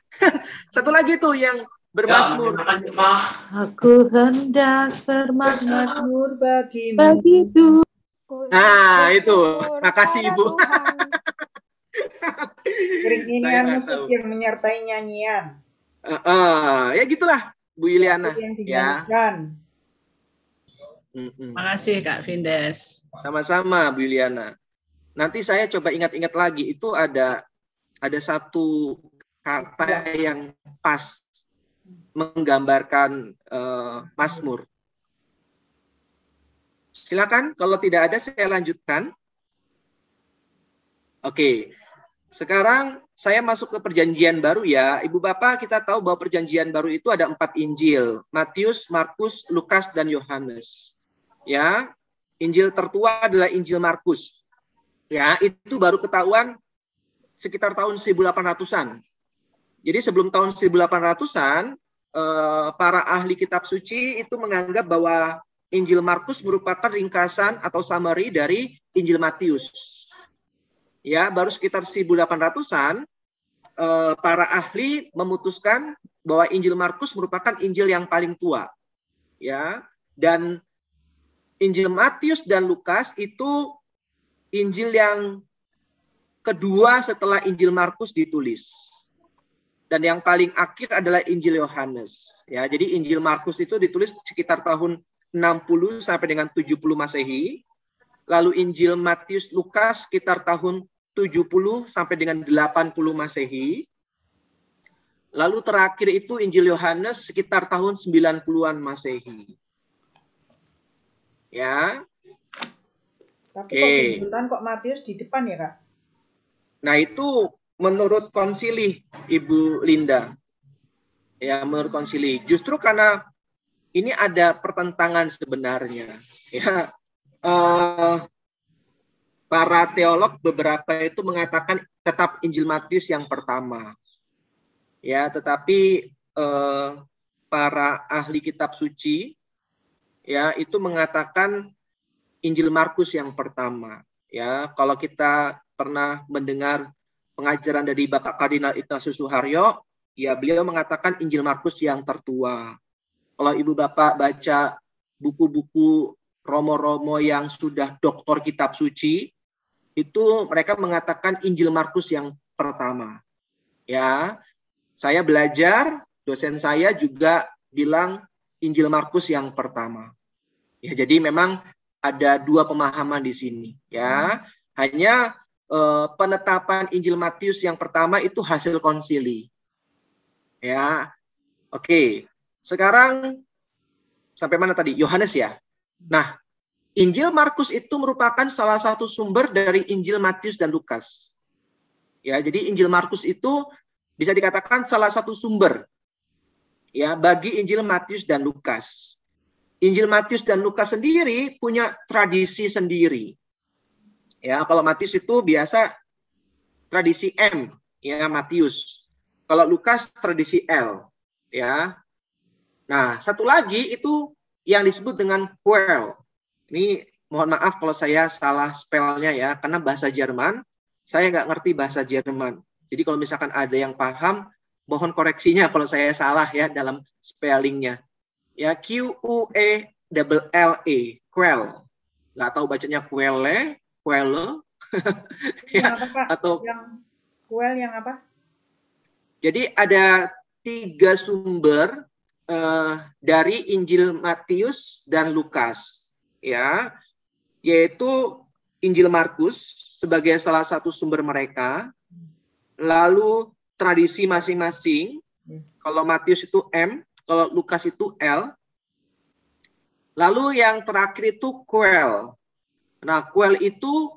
Satu lagi tuh yang bermazmur.
Aku hendak bermazmur
bagimu.
Nah, itu. Makasih Ibu.
Keringinan musik yang menyertai nyanyian.
Ya gitulah Bu Iliana.
Yang dinyanyikan.
Makasih Kak Vindes.
Sama-sama Bu Iliana. Nanti saya coba ingat-ingat lagi, itu ada satu kata yang pas menggambarkan Mazmur. Silakan, kalau tidak ada saya lanjutkan. Oke. Sekarang saya masuk ke perjanjian baru ya. Ibu Bapak, kita tahu bahwa perjanjian baru itu ada 4 Injil. Matius, Markus, Lukas, dan Yohanes. Ya, Injil tertua adalah Injil Markus. Ya, itu baru ketahuan sekitar tahun 1800-an. Jadi sebelum tahun 1800-an, para ahli kitab suci itu menganggap bahwa Injil Markus merupakan ringkasan atau summary dari Injil Matius. Ya, baru sekitar 1800-an para ahli memutuskan bahwa Injil Markus merupakan Injil yang paling tua. Ya, dan Injil Matius dan Lukas itu Injil yang kedua setelah Injil Markus ditulis. Dan yang paling akhir adalah Injil Yohanes. Ya, jadi Injil Markus itu ditulis sekitar tahun 60 sampai dengan 70 Masehi. Lalu Injil Matius Lukas sekitar tahun 70 sampai dengan 80 Masehi. Lalu terakhir itu Injil Yohanes sekitar tahun 90-an Masehi. Ya.
Tapi kok Matius di depan ya, Kak?
Nah, itu menurut konsili, Ibu Linda. Ya, menurut konsili. Justru karena ini ada pertentangan sebenarnya. Ya. Para teolog beberapa itu mengatakan tetap Injil Matius yang pertama. Ya, tetapi para ahli kitab suci ya itu mengatakan Injil Markus yang pertama. Ya, kalau kita pernah mendengar pengajaran dari Bapak Kardinal Ignatius Suharyo, ya beliau mengatakan Injil Markus yang tertua. Kalau Ibu Bapak baca buku-buku romo-romo yang sudah doktor kitab suci, itu mereka mengatakan Injil Markus yang pertama. Ya, saya belajar, dosen saya juga bilang Injil Markus yang pertama. Ya, jadi memang ada dua pemahaman di sini. Ya, hanya penetapan Injil Matius yang pertama itu hasil konsili. Ya, oke. Sekarang sampai mana tadi? Yohanes ya. Nah, Injil Markus itu merupakan salah satu sumber dari Injil Matius dan Lukas. Ya, jadi Injil Markus itu bisa dikatakan salah satu sumber ya bagi Injil Matius dan Lukas. Injil Matius dan Lukas sendiri punya tradisi sendiri. Ya, kalau Matius itu biasa tradisi M, ya Matius. Kalau Lukas tradisi L, ya. Nah, satu lagi itu yang disebut dengan Quell. Ini mohon maaf kalau saya salah spellnya ya, karena bahasa Jerman, saya nggak ngerti bahasa Jerman. Jadi kalau misalkan ada yang paham, mohon koreksinya kalau saya salah ya dalam spellingnya. Ya, Q-U-E-L-L-E, Quell. Nggak tahu bacanya Quelle, Quelle. Ya, atau
yang Quell yang apa?
Jadi ada 3 sumber dari Injil Matius dan Lukas, ya, yaitu Injil Markus sebagai salah satu sumber mereka, lalu tradisi masing-masing. Kalau Matius itu M, kalau Lukas itu L, lalu yang terakhir itu Quell. Nah, Quell itu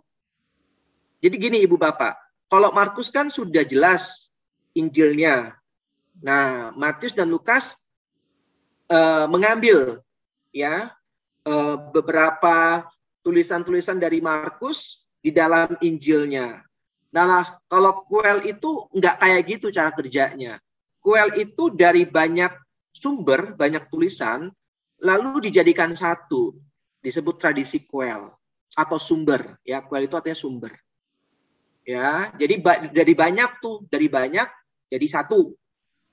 jadi gini Ibu Bapak, kalau Markus kan sudah jelas Injilnya. Nah, Matius dan Lukas mengambil ya beberapa tulisan-tulisan dari Markus di dalam Injilnya. Nah, kalau Quell itu nggak kayak gitu cara kerjanya. Quell itu dari banyak sumber, banyak tulisan, lalu dijadikan satu, disebut tradisi Quell atau sumber. Ya, Quell itu artinya sumber. Ya, jadi dari banyak tuh, dari banyak jadi satu.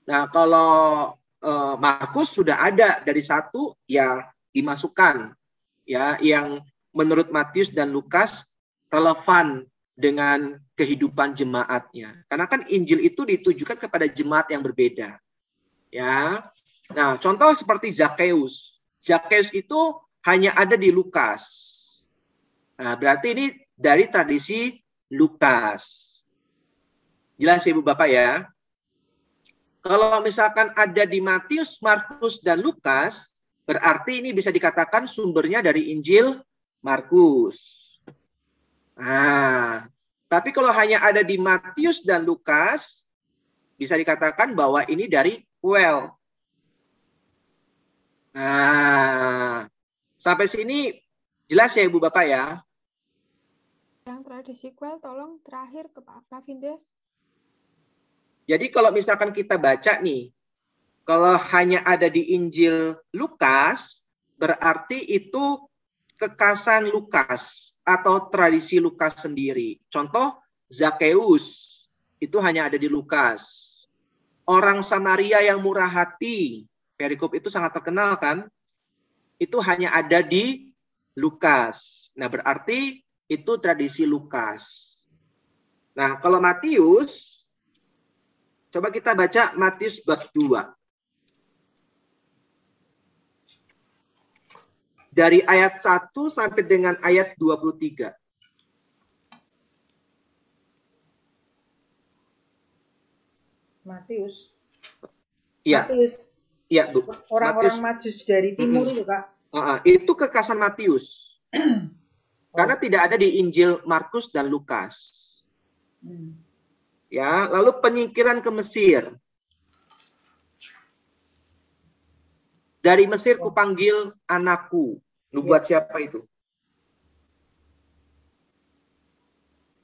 Nah, kalau Markus sudah ada dari satu, ya dimasukkan. Ya, yang menurut Matius dan Lukas relevan dengan kehidupan jemaatnya. Karena kan Injil itu ditujukan kepada jemaat yang berbeda. Ya. Nah, contoh seperti Zakheus. Zakheus itu hanya ada di Lukas. Nah, berarti ini dari tradisi Lukas. Jelas Ibu Bapak ya? Kalau misalkan ada di Matius, Markus, dan Lukas, berarti ini bisa dikatakan sumbernya dari Injil Markus. Nah, tapi kalau hanya ada di Matius dan Lukas, bisa dikatakan bahwa ini dari Well. Nah, sampai sini jelas ya Ibu Bapak ya?
Yang tradisi Well tolong terakhir ke Pak Kavindes.
Jadi kalau misalkan kita baca nih, kalau hanya ada di Injil Lukas, berarti itu kekasan Lukas atau tradisi Lukas sendiri. Contoh, Zakeus, itu hanya ada di Lukas. Orang Samaria yang murah hati, perikop itu sangat terkenal kan? Itu hanya ada di Lukas. Nah, berarti itu tradisi Lukas. Nah, kalau Matius, coba kita baca Matius bab 2. Dari ayat 1 sampai dengan ayat 23.
Matius.
Iya.
Matius.
Iya, Bu.
Orang-orang Majus dari timur itu, Kak.
Itu kekasan Matius. Karena tidak ada di Injil Markus dan Lukas. Ya, lalu penyingkiran ke Mesir. Dari Mesir kupanggil anakku. Nubuat siapa itu?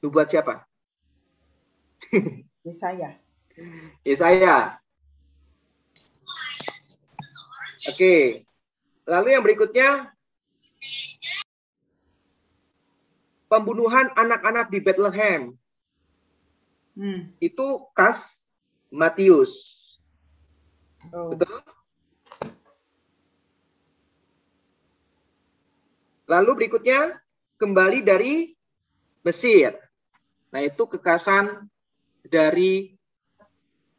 Nubuat siapa?
Yesaya.
Yesaya. Oke. Lalu yang berikutnya, pembunuhan anak-anak di Bethlehem. Itu kas Matius. Betul? Lalu berikutnya, kembali dari Mesir. Nah, itu kekasan dari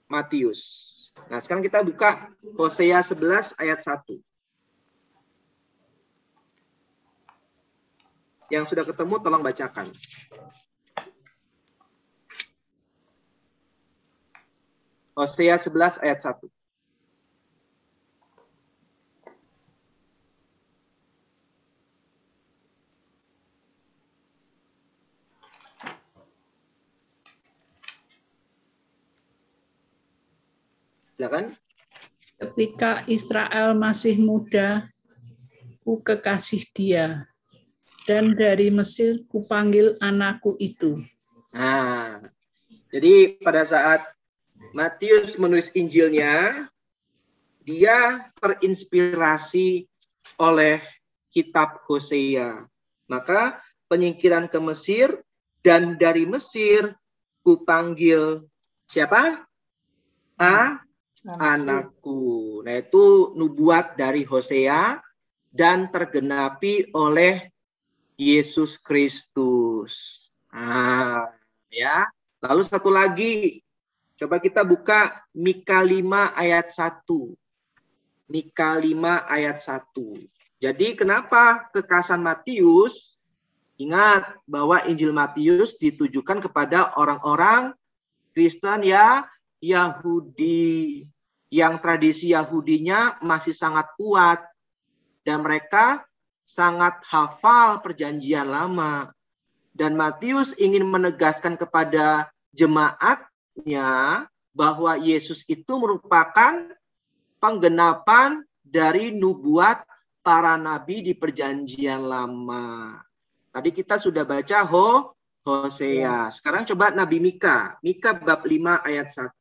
Matius. Nah, sekarang kita buka Hosea 11 ayat 1. Yang sudah ketemu tolong bacakan. Hosea 11 ayat 1. Silakan.
Ketika Israel masih muda, ku kekasih dia, dan dari Mesir kupanggil anakku itu.
Nah, jadi pada saat Matius menulis Injilnya, dia terinspirasi oleh kitab Hosea. Maka penyingkiran ke Mesir, dan dari Mesir kupanggil siapa? Anakku. Nah, itu nubuat dari Hosea dan tergenapi oleh Yesus Kristus. Nah, ya. Lalu satu lagi, coba kita buka Mika 5 ayat 1. Mika 5 ayat 1. Jadi kenapa kekasan Matius? Ingat bahwa Injil Matius ditujukan kepada orang-orang Kristen ya Yahudi, yang tradisi Yahudinya masih sangat kuat dan mereka sangat hafal perjanjian lama. Dan Matius ingin menegaskan kepada jemaatnya bahwa Yesus itu merupakan penggenapan dari nubuat para nabi di perjanjian lama. Tadi kita sudah baca Hosea. Sekarang coba Nabi Mika. Mika bab 5 ayat 1.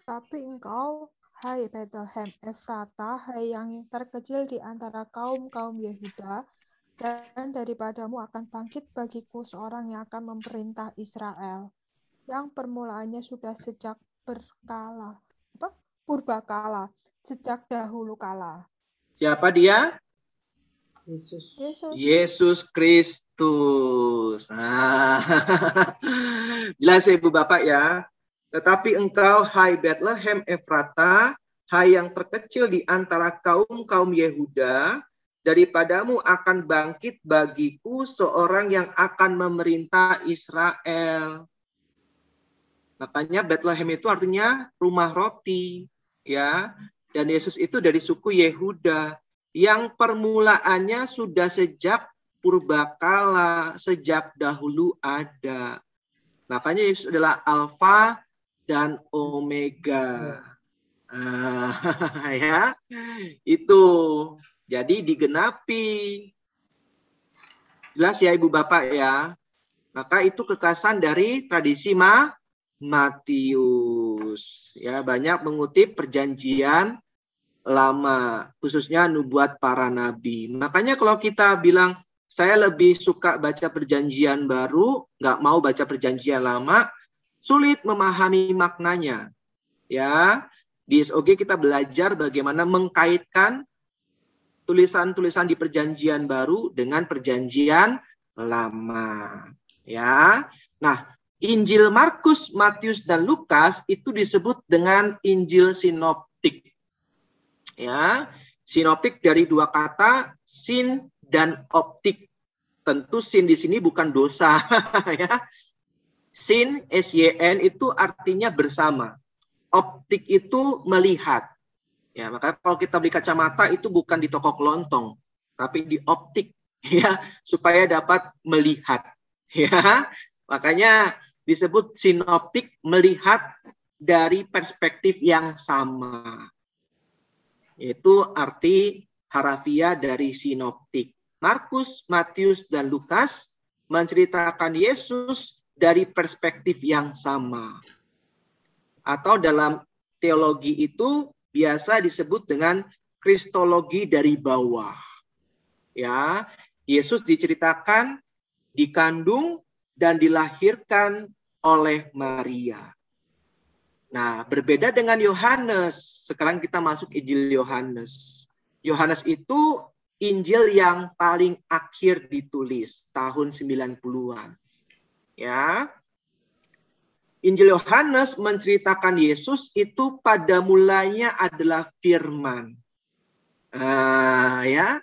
Tapi engkau, hai Bethlehem Efrata, hai yang terkecil di antara kaum-kaum Yehuda, dan daripadamu akan bangkit bagiku seorang yang akan memerintah Israel, yang permulaannya sudah sejak purbakala, sejak dahulu kala.
Siapa dia?
Yesus.
Yesus Kristus. Nah, jelas ya Ibu Bapak ya. Tetapi engkau, hai Bethlehem Efrata, hai yang terkecil di antara kaum-kaum Yehuda, daripadamu akan bangkit bagiku seorang yang akan memerintah Israel. Makanya Bethlehem itu artinya rumah roti, ya. Dan Yesus itu dari suku Yehuda yang permulaannya sudah sejak purbakala, sejak dahulu ada. Makanya Yesus adalah Alfa dan Omega. Ya, itu. Jadi digenapi. Jelas ya Ibu Bapak ya. Maka itu kekasan dari tradisi Matius. Ya, banyak mengutip perjanjian lama, khususnya nubuat para nabi. Makanya kalau kita bilang saya lebih suka baca perjanjian baru, nggak mau baca perjanjian lama, sulit memahami maknanya. Ya, di SOG kita belajar bagaimana mengkaitkan tulisan-tulisan di perjanjian baru dengan perjanjian lama. Ya. Nah, Injil Markus, Matius, dan Lukas itu disebut dengan Injil sinoptik. Ya, sinoptik dari dua kata, sin dan optik. Tentu sin di sini bukan dosa, ya. Sin, S-Y-N itu artinya bersama. Optik itu melihat. Ya, maka kalau kita beli kacamata itu bukan di toko kelontong, tapi di optik, ya, supaya dapat melihat. Ya, makanya disebut sinoptik, melihat dari perspektif yang sama. Itu arti harafiah dari sinoptik. Markus, Matius, dan Lukas menceritakan Yesus dari perspektif yang sama. Atau dalam teologi itu biasa disebut dengan kristologi dari bawah. Ya, Yesus diceritakan dikandung dan dilahirkan oleh Maria. Nah, berbeda dengan Yohanes. Sekarang kita masuk Injil Yohanes. Yohanes itu Injil yang paling akhir ditulis tahun 90-an. Ya. Injil Yohanes menceritakan Yesus itu pada mulanya adalah firman. Ya,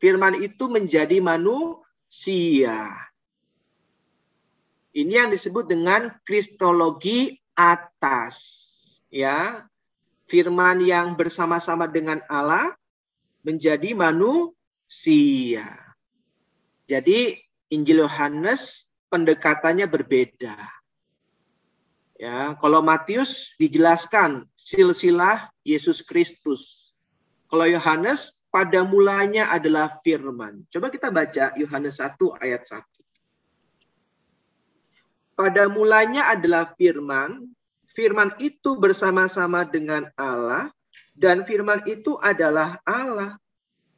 firman itu menjadi manusia. Ini yang disebut dengan kristologi atas. Ya, firman yang bersama-sama dengan Allah menjadi manusia. Jadi Injil Yohanes pendekatannya berbeda. Ya, kalau Matius dijelaskan silsilah Yesus Kristus. Kalau Yohanes pada mulanya adalah firman. Coba kita baca Yohanes 1 ayat 1. Pada mulanya adalah firman, firman itu bersama-sama dengan Allah, dan firman itu adalah Allah.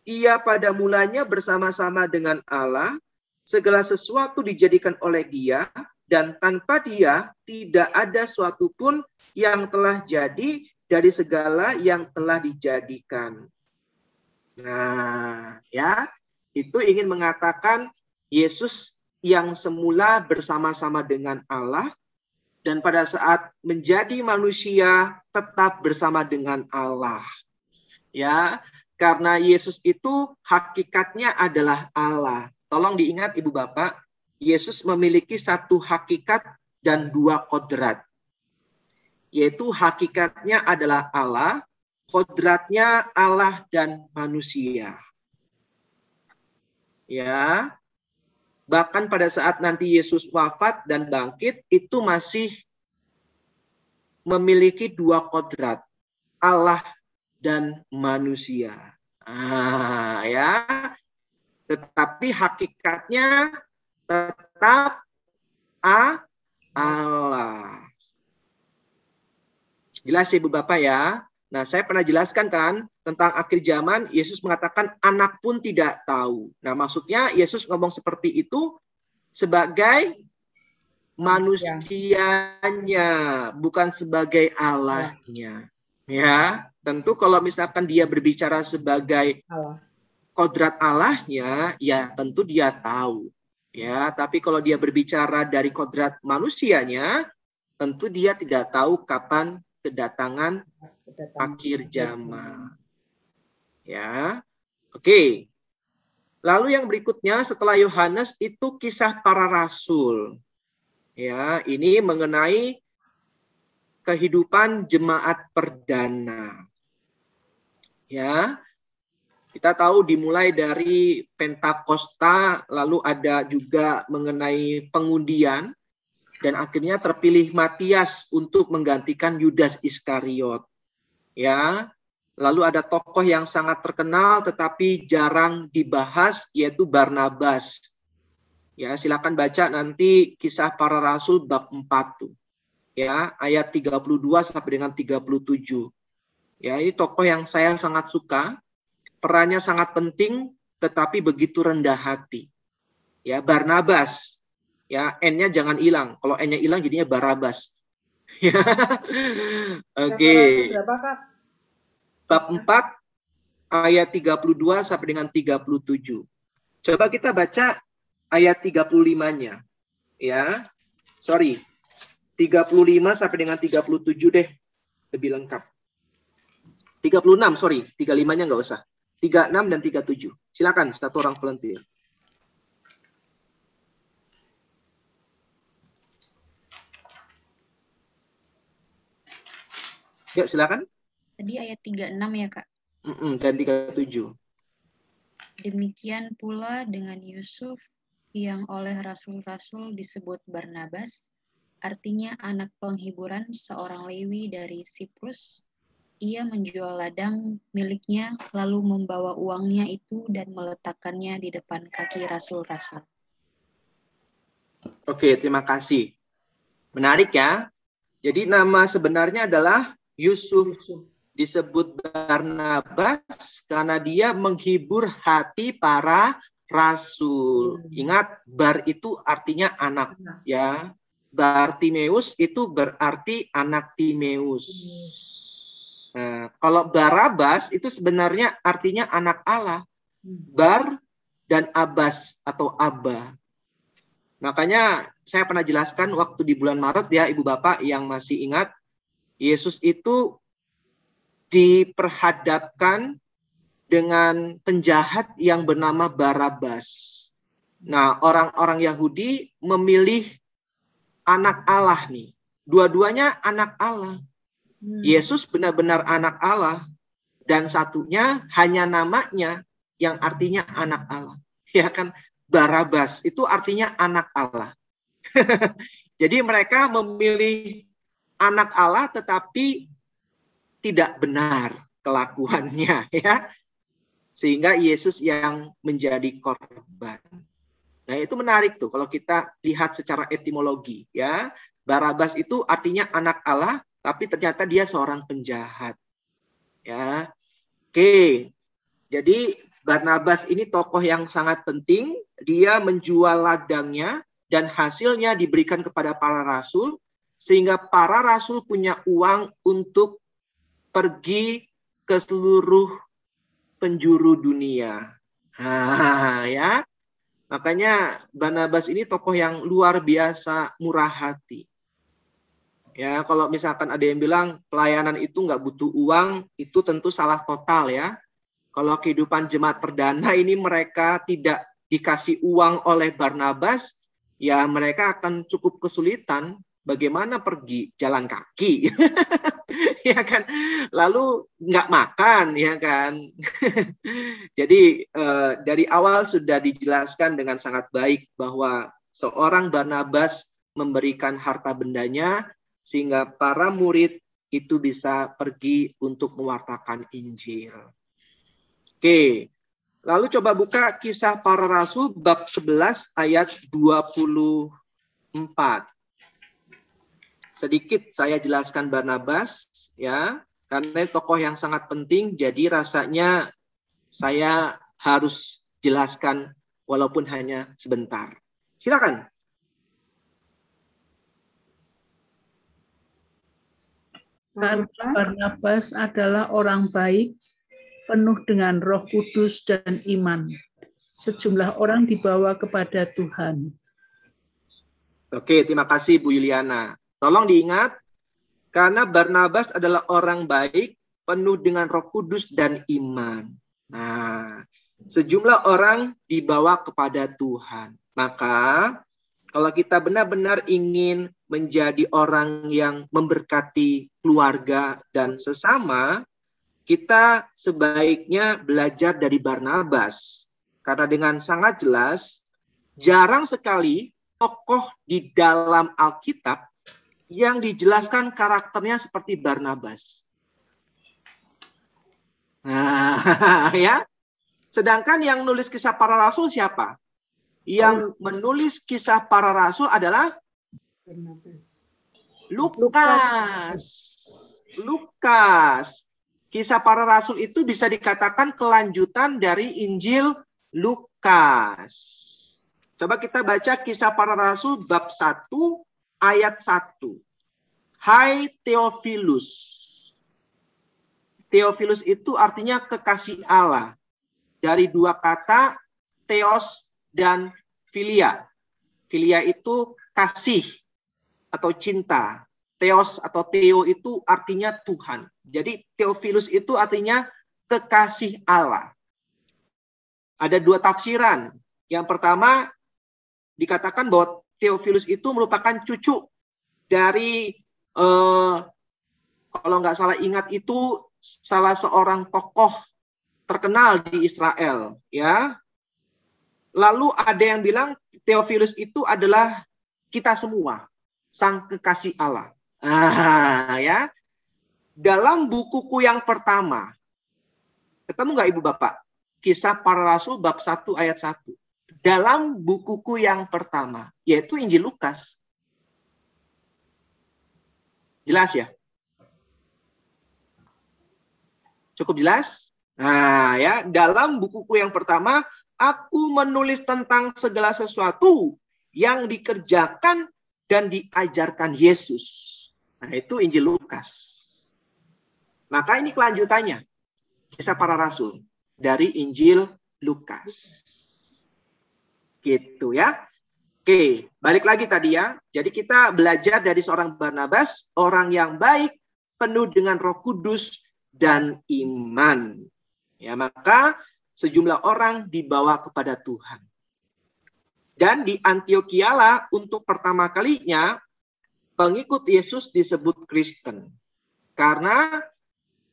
Ia pada mulanya bersama-sama dengan Allah, segala sesuatu dijadikan oleh Dia, dan tanpa Dia tidak ada suatu pun yang telah jadi dari segala yang telah dijadikan. Nah, ya, itu ingin mengatakan Yesus yang semula bersama-sama dengan Allah dan pada saat menjadi manusia tetap bersama dengan Allah. Ya, karena Yesus itu hakikatnya adalah Allah. Tolong diingat Ibu Bapak, Yesus memiliki satu hakikat dan dua kodrat. Yaitu hakikatnya adalah Allah, kodratnya Allah dan manusia. Ya, bahkan pada saat nanti Yesus wafat dan bangkit, itu masih memiliki dua kodrat, Allah dan manusia. Ya, tetapi hakikatnya tetap Allah. Jelas ya Ibu Bapak ya. Nah, saya pernah jelaskan kan tentang akhir zaman, Yesus mengatakan anak pun tidak tahu. Nah, maksudnya Yesus ngomong seperti itu sebagai manusianya, bukan sebagai Allahnya. Ya, tentu kalau misalkan dia berbicara sebagai kodrat Allahnya, ya tentu dia tahu. Ya, tapi kalau dia berbicara dari kodrat manusianya, tentu dia tidak tahu kapan kedatangan akhir zaman. Ya, oke. Lalu yang berikutnya setelah Yohanes itu Kisah Para Rasul. Ya, ini mengenai kehidupan jemaat perdana. Ya, kita tahu dimulai dari Pentakosta, lalu ada juga mengenai pengundian, dan akhirnya terpilih Matias untuk menggantikan Yudas Iskariot. Ya, lalu ada tokoh yang sangat terkenal tetapi jarang dibahas, yaitu Barnabas. Ya, silakan baca nanti Kisah Para Rasul bab 4 tuh. Ya, ayat 32 sampai dengan 37. Ya, ini tokoh yang saya sangat suka. Perannya sangat penting tetapi begitu rendah hati. Ya, Barnabas. Ya, N-nya jangan hilang. Kalau N-nya hilang jadinya Barabas. Ya. Oke.
Berapa, Kak?
Bab 4 ayat 32 sampai dengan 37. Coba kita baca ayat 35-nya. Ya. Sorry. 35 sampai dengan 37 deh. Lebih lengkap. 36, sorry. 35-nya nggak usah. 36 dan 37. Silakan satu orang volunteer. Yuk, silakan.
Tadi ayat 36 ya, Kak.
Dan 37.
Demikian pula dengan Yusuf yang oleh rasul-rasul disebut Barnabas, artinya anak penghiburan seorang Lewi dari Siprus. Ia menjual ladang miliknya, lalu membawa uangnya itu dan meletakkannya di depan kaki rasul-rasul.
Oke, terima kasih. Menarik ya. Jadi nama sebenarnya adalah Yusuf. Disebut Barnabas karena dia menghibur hati para rasul. Ingat, Bar itu artinya anak. Ya, Bartimeus itu berarti anak Timeus. Nah, kalau Barabas itu sebenarnya artinya anak Allah. Bar dan Abbas atau Abba. Makanya saya pernah jelaskan waktu di bulan Maret ya, Ibu Bapak yang masih ingat, Yesus itu diperhadapkan dengan penjahat yang bernama Barabas. Nah, orang-orang Yahudi memilih anak Allah nih. Dua-duanya anak Allah. Yesus benar-benar anak Allah, dan satunya hanya namanya yang artinya anak Allah. Ya kan, Barabas itu artinya anak Allah. Jadi mereka memilih anak Allah tetapi tidak benar kelakuannya, ya. Sehingga Yesus yang menjadi korban. Nah, itu menarik tuh kalau kita lihat secara etimologi, ya. Barabas itu artinya anak Allah, tapi ternyata dia seorang penjahat. Ya. Oke. Jadi Barnabas ini tokoh yang sangat penting. Dia menjual ladangnya dan hasilnya diberikan kepada para rasul sehingga para rasul punya uang untuk pergi ke seluruh penjuru dunia. Ya. Makanya Barnabas ini tokoh yang luar biasa murah hati. Ya, kalau misalkan ada yang bilang pelayanan itu nggak butuh uang, itu tentu salah total ya. Kalau kehidupan jemaat perdana ini mereka tidak dikasih uang oleh Barnabas, ya mereka akan cukup kesulitan. Bagaimana pergi jalan kaki, ya kan? Lalu nggak makan, ya kan? Jadi dari awal sudah dijelaskan dengan sangat baik bahwa seorang Barnabas memberikan harta bendanya sehingga para murid itu bisa pergi untuk mewartakan Injil. Oke, lalu coba buka Kisah Para Rasul bab 11 ayat 24. Sedikit saya jelaskan Barnabas, ya, karena tokoh yang sangat penting, jadi rasanya saya harus jelaskan walaupun hanya sebentar. Silakan.
Barnabas adalah orang baik, penuh dengan Roh Kudus dan iman. Sejumlah orang dibawa kepada Tuhan.
Oke, terima kasih Bu Yuliana. Tolong diingat, karena Barnabas adalah orang baik, penuh dengan Roh Kudus dan iman. Nah, Sejumlah orang dibawa kepada Tuhan. Maka kalau kita benar-benar ingin menjadi orang yang memberkati keluarga dan sesama, kita sebaiknya belajar dari Barnabas. Karena dengan sangat jelas, jarang sekali tokoh di dalam Alkitab yang dijelaskan karakternya seperti Barnabas. Nah, ya. Sedangkan yang nulis Kisah Para Rasul siapa? Yang menulis Kisah Para Rasul adalah Lukas. Kisah Para Rasul itu bisa dikatakan kelanjutan dari Injil Lukas. Coba kita baca Kisah Para Rasul bab 1 ayat 1. Hai Theophilus. Theophilus itu artinya kekasih Allah. Dari dua kata, theos dan philia. Philia itu kasih atau cinta. Theos atau theo itu artinya Tuhan. Jadi Theophilus itu artinya kekasih Allah. Ada dua tafsiran. Yang pertama, dikatakan bahwa Theophilus itu merupakan cucu dari, kalau nggak salah ingat itu, salah seorang tokoh terkenal di Israel, ya. Lalu ada yang bilang Theophilus itu adalah kita semua, sang kekasih Allah. Ya. Dalam bukuku yang pertama, ketemu nggak Ibu Bapak? Kisah Para Rasul bab 1 ayat 1. Dalam bukuku yang pertama, yaitu Injil Lukas. Jelas ya? Cukup jelas? Nah, ya, dalam bukuku yang pertama, aku menulis tentang segala sesuatu yang dikerjakan dan diajarkan Yesus. Nah, itu Injil Lukas. Maka ini kelanjutannya. Kisah Para Rasul dari Injil Lukas. Gitu ya. Oke, balik lagi tadi ya. Jadi kita belajar dari seorang Barnabas, orang yang baik, penuh dengan Roh Kudus dan iman. Ya, maka sejumlah orang dibawa kepada Tuhan. Dan di Antiokhia lah untuk pertama kalinya pengikut Yesus disebut Kristen. Karena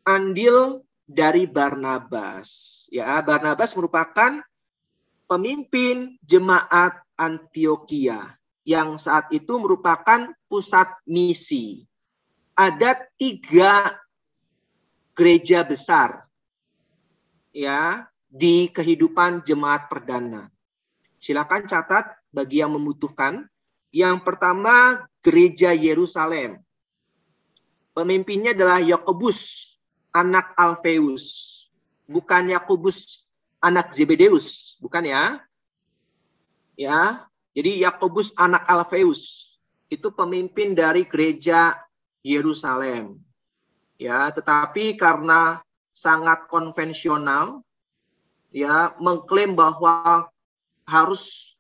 andil dari Barnabas. Ya, Barnabas merupakan pemimpin jemaat Antiokhia yang saat itu merupakan pusat misi. Ada 3 gereja besar ya di kehidupan jemaat perdana. Silakan catat bagi yang membutuhkan. Yang pertama, gereja Yerusalem. Pemimpinnya adalah Yakobus, anak Alfeus. Bukan Yakobus, anak Zebedeus, bukan ya? Ya, jadi Yakobus anak Alfeus itu pemimpin dari gereja Yerusalem. Ya, tetapi karena sangat konvensional, ya, mengklaim bahwa harus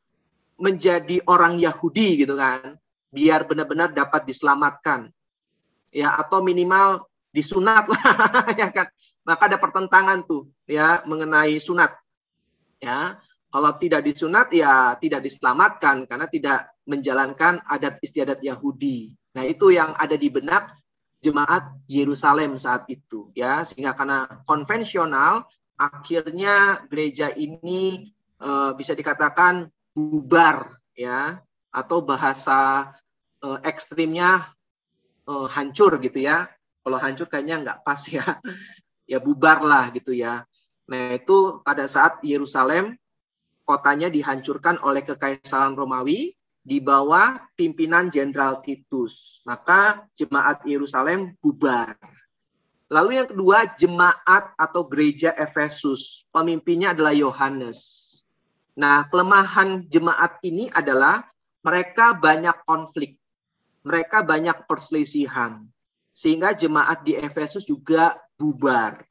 menjadi orang Yahudi gitu kan, biar benar-benar dapat diselamatkan, ya, atau minimal disunat lah, ya kan. Maka ada pertentangan tuh, ya, mengenai sunat, ya. Kalau tidak disunat, ya tidak diselamatkan karena tidak menjalankan adat istiadat Yahudi. Nah, itu yang ada di benak jemaat Yerusalem saat itu, ya, sehingga karena konvensional akhirnya gereja ini bisa dikatakan bubar, ya, atau bahasa ekstrimnya hancur gitu ya. Kalau hancur kayaknya nggak pas ya, ya bubar lah gitu ya. Nah, itu pada saat Yerusalem kotanya dihancurkan oleh Kekaisaran Romawi di bawah pimpinan Jenderal Titus. Maka jemaat Yerusalem bubar. Lalu yang kedua, jemaat atau gereja Efesus. Pemimpinnya adalah Yohanes. Nah, kelemahan jemaat ini adalah mereka banyak konflik. Mereka banyak perselisihan. Sehingga jemaat di Efesus juga bubar.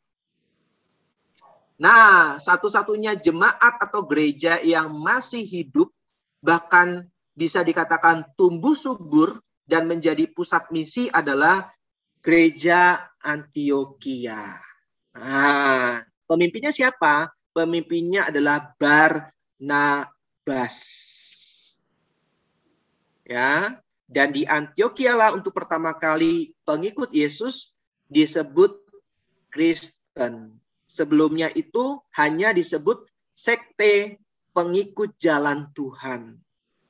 Nah, satu-satunya jemaat atau gereja yang masih hidup, bahkan bisa dikatakan tumbuh subur dan menjadi pusat misi adalah gereja Antiokhia. Nah, pemimpinnya siapa? pemimpinnya adalah Barnabas. Ya, dan di Antioquia lah untuk pertama kali pengikut Yesus disebut Kristen. Sebelumnya itu hanya disebut sekte pengikut jalan Tuhan.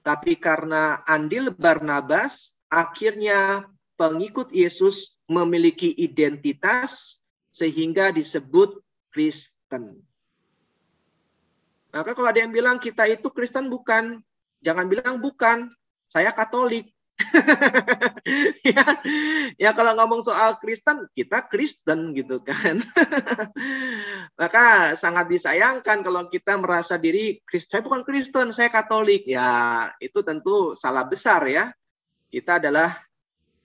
Tapi karena andil Barnabas, akhirnya pengikut Yesus memiliki identitas sehingga disebut Kristen. Maka kalau ada yang bilang kita itu Kristen bukan, jangan bilang bukan, saya Katolik. ya kalau ngomong soal Kristen, kita Kristen gitu kan. Maka sangat disayangkan kalau kita merasa diri saya bukan Kristen, saya Katolik. Ya, itu tentu salah besar ya. Kita adalah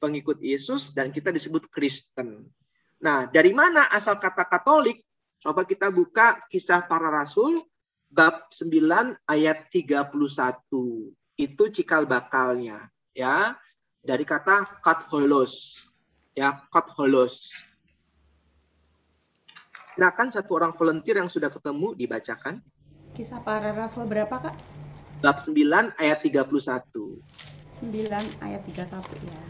pengikut Yesus dan kita disebut Kristen. Nah, dari mana asal kata Katolik? Coba kita buka Kisah Para Rasul bab 9 ayat 31. Itu cikal bakalnya. Ya, dari kata katholos, ya katholos. Nah, kan satu orang volunteer yang sudah ketemu dibacakan.
Kisah Para Rasul berapa, Kak?
Bab 9 ayat 31.
9 ayat 31 ya.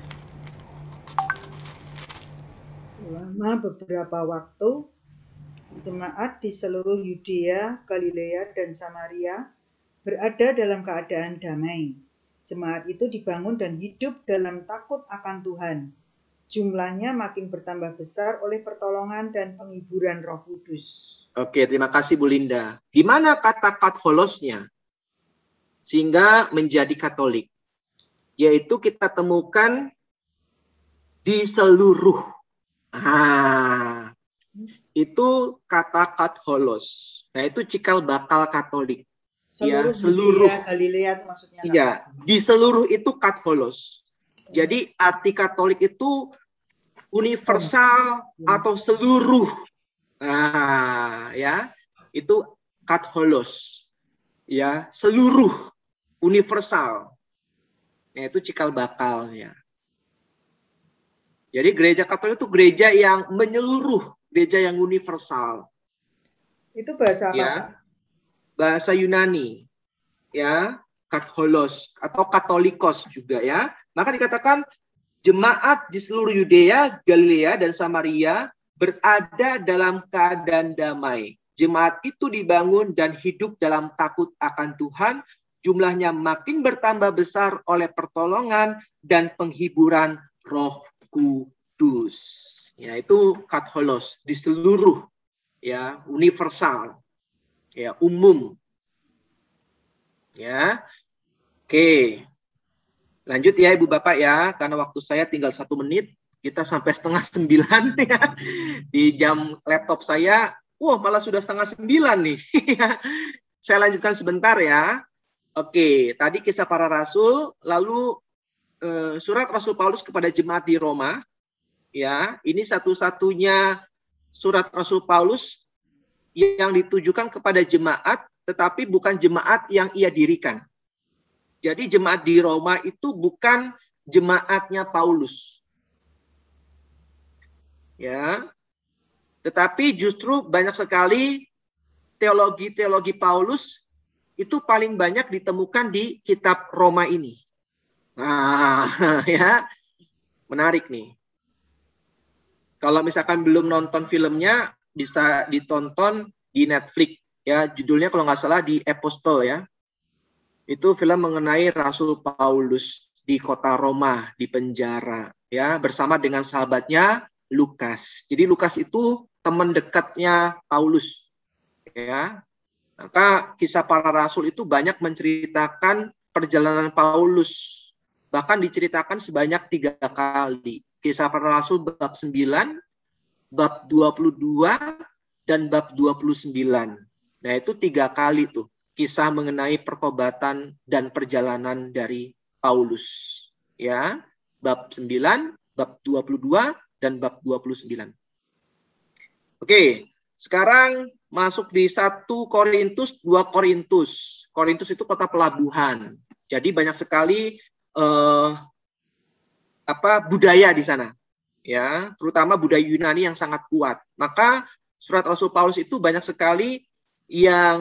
Selama beberapa waktu, jemaat di seluruh Yudea, Galilea, dan Samaria berada dalam keadaan damai. Jemaat itu dibangun dan hidup dalam takut akan Tuhan. Jumlahnya makin bertambah besar oleh pertolongan dan penghiburan Roh Kudus.
Oke, terima kasih Bu Linda. Di mana kata katholosnya? Sehingga menjadi Katolik. Yaitu kita temukan di seluruh. Itu kata katholos. Nah, itu cikal bakal Katolik.
Seluruh Galilea maksudnya.
Iya, di seluruh itu katholos. Jadi arti Katolik itu universal atau seluruh. Nah, ya, itu katholos. Ya, seluruh, universal. Nah, itu cikal bakalnya. Jadi gereja Katolik itu gereja yang menyeluruh, gereja yang universal.
Itu bahasa apa?
Ya. Bahasa Yunani, ya, katholos atau katolikos juga ya. Maka dikatakan jemaat di seluruh Yudea, Galilea, dan Samaria berada dalam keadaan damai. Jemaat itu dibangun dan hidup dalam takut akan Tuhan. Jumlahnya makin bertambah besar oleh pertolongan dan penghiburan Roh Kudus. Ya, itu katholos di seluruh, ya, universal. Ya, umum. Ya. Oke. Lanjut ya Ibu Bapak ya, karena waktu saya tinggal 1 menit, kita sampai 8:30 ya. Di jam laptop saya, malah sudah 8:30 nih. Saya lanjutkan sebentar ya. Oke, tadi Kisah Para Rasul, lalu surat Rasul Paulus kepada jemaat di Roma. Ya, ini satu-satunya surat Rasul Paulus yang ditujukan kepada jemaat, tetapi bukan jemaat yang ia dirikan. Jadi jemaat di Roma itu bukan jemaatnya Paulus. Ya. Tetapi justru banyak sekali teologi-teologi Paulus itu paling banyak ditemukan di kitab Roma ini. Nah, ya. Menarik nih. Kalau misalkan belum nonton filmnya, bisa ditonton di Netflix ya, judulnya kalau nggak salah di Apostol ya. Itu film mengenai Rasul Paulus di kota Roma, di penjara ya, bersama dengan sahabatnya Lukas. Jadi Lukas itu teman dekatnya Paulus ya. Maka Kisah Para Rasul itu banyak menceritakan perjalanan Paulus. Bahkan diceritakan sebanyak 3 kali. Kisah Para Rasul bab 9, bab 22, dan bab 29. Nah, itu 3 kali tuh kisah mengenai pertobatan dan perjalanan dari Paulus. Ya, bab 9, bab 22, dan bab 29. Oke, sekarang masuk di 1 Korintus, 2 Korintus. Korintus itu kota pelabuhan. Jadi banyak sekali budaya di sana. Ya, terutama budaya Yunani yang sangat kuat. Maka surat Rasul Paulus itu banyak sekali yang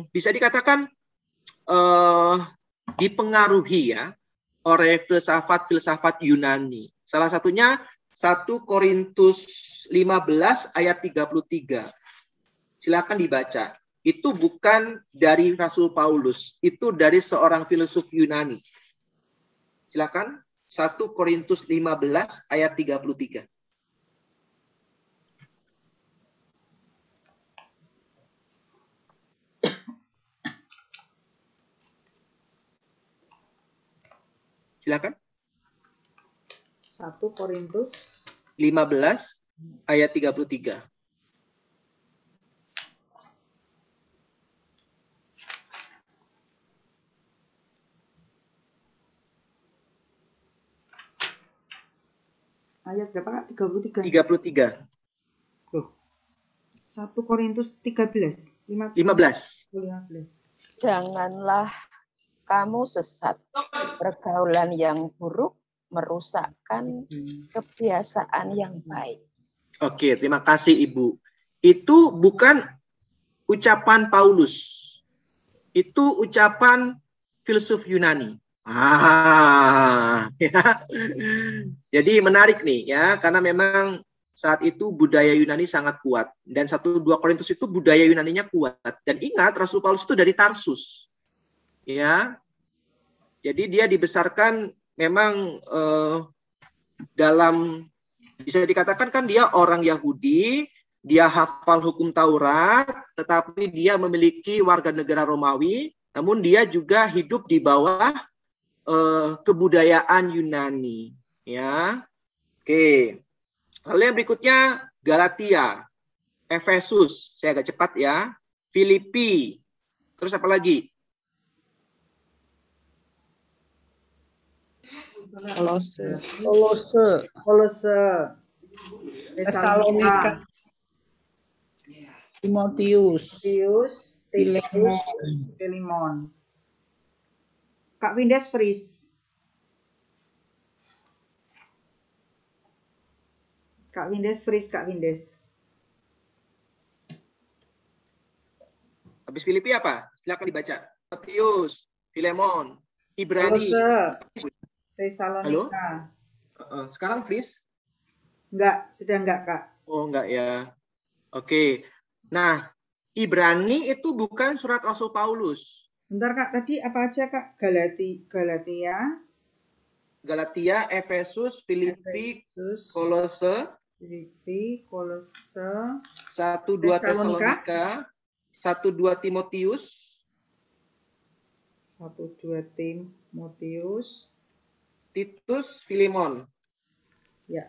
bisa dikatakan dipengaruhi ya oleh filsafat-filsafat Yunani. Salah satunya 1 Korintus 15 ayat 33. Silakan dibaca. Itu bukan dari Rasul Paulus, itu dari seorang filsuf Yunani. Silakan 1 Korintus 15 ayat 33. Silakan.
1 Korintus
15 ayat 33.
ayat berapa Kak? 33.
33.
Loh. 1 Korintus 13.
15.
15.
Janganlah kamu sesat. Pergaulan yang buruk merusakkan kebiasaan yang baik.
Oke, terima kasih Ibu. Itu bukan ucapan Paulus. Itu ucapan filsuf Yunani. Ya. Jadi menarik nih ya, karena memang saat itu budaya Yunani sangat kuat. Dan 1-2 Korintus itu budaya Yunaninya kuat. Dan ingat, Rasul Paulus itu dari Tarsus. Ya. Jadi dia dibesarkan memang dalam, bisa dikatakan kan dia orang Yahudi, dia hafal hukum Taurat, tetapi dia memiliki warga negara Romawi, namun dia juga hidup di bawah kebudayaan Yunani. Ya. Oke. Lalu yang berikutnya Galatia, Efesus, saya agak cepat ya, Filipi, terus apa lagi?
Kolose, Tesalonika, Timotius,
Titus, Filemon. Kak Windes Fris. Kak Windes.
Habis Filipi apa? Silakan dibaca. Timotius, Filemon, Ibrani.
Tesalonika.
Sekarang Fris?
Enggak, sudah enggak, Kak.
Oh, enggak ya. Oke. Nah, Ibrani itu bukan surat Rasul Paulus.
Bentar, Kak. Tadi apa aja, Kak? Galatia,
Efesus, Filipi, Kolose,
1-2
Tesalonika, 1-2 Timotius,
1-2 Timotius,
Titus, Filemon.
Ya.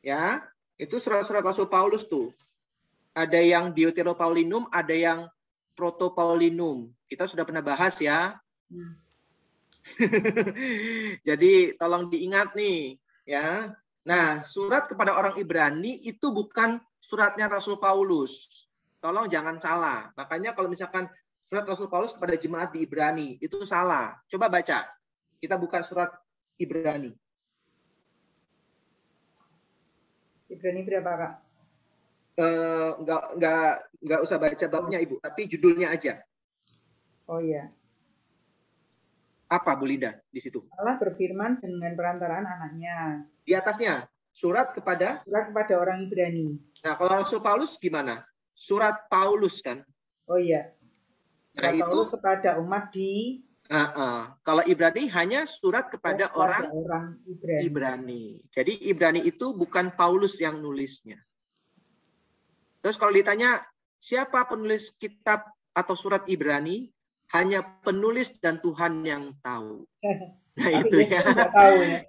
Ya, itu surat-surat Rasul Paulus tuh. Ada yang Deuteropaulinum, ada yang Protopaulinum. Kita sudah pernah bahas ya. Jadi tolong diingat nih, ya. Nah, surat kepada orang Ibrani itu bukan suratnya Rasul Paulus. Tolong jangan salah. Makanya kalau misalkan surat Rasul Paulus kepada jemaat di Ibrani, itu salah. Coba baca. Kita bukan surat Ibrani.
Ibrani berapa, Kak?
Enggak usah baca babnya, Ibu, tapi judulnya aja.
Oh iya.
Apa Bu Linda di situ?
Allah berfirman dengan perantaraan anaknya.
Di atasnya, surat kepada
orang Ibrani.
Nah, kalau Rasul Paulus gimana? Surat Paulus kan?
Oh iya.
Nah, itu
Paulus kepada umat di
kalau Ibrani hanya surat kepada orang
Ibrani.
Jadi Ibrani itu bukan Paulus yang nulisnya. Terus kalau ditanya siapa penulis kitab atau surat Ibrani, hanya penulis dan Tuhan yang tahu. Nah itu ya.
Nggak tahu ya.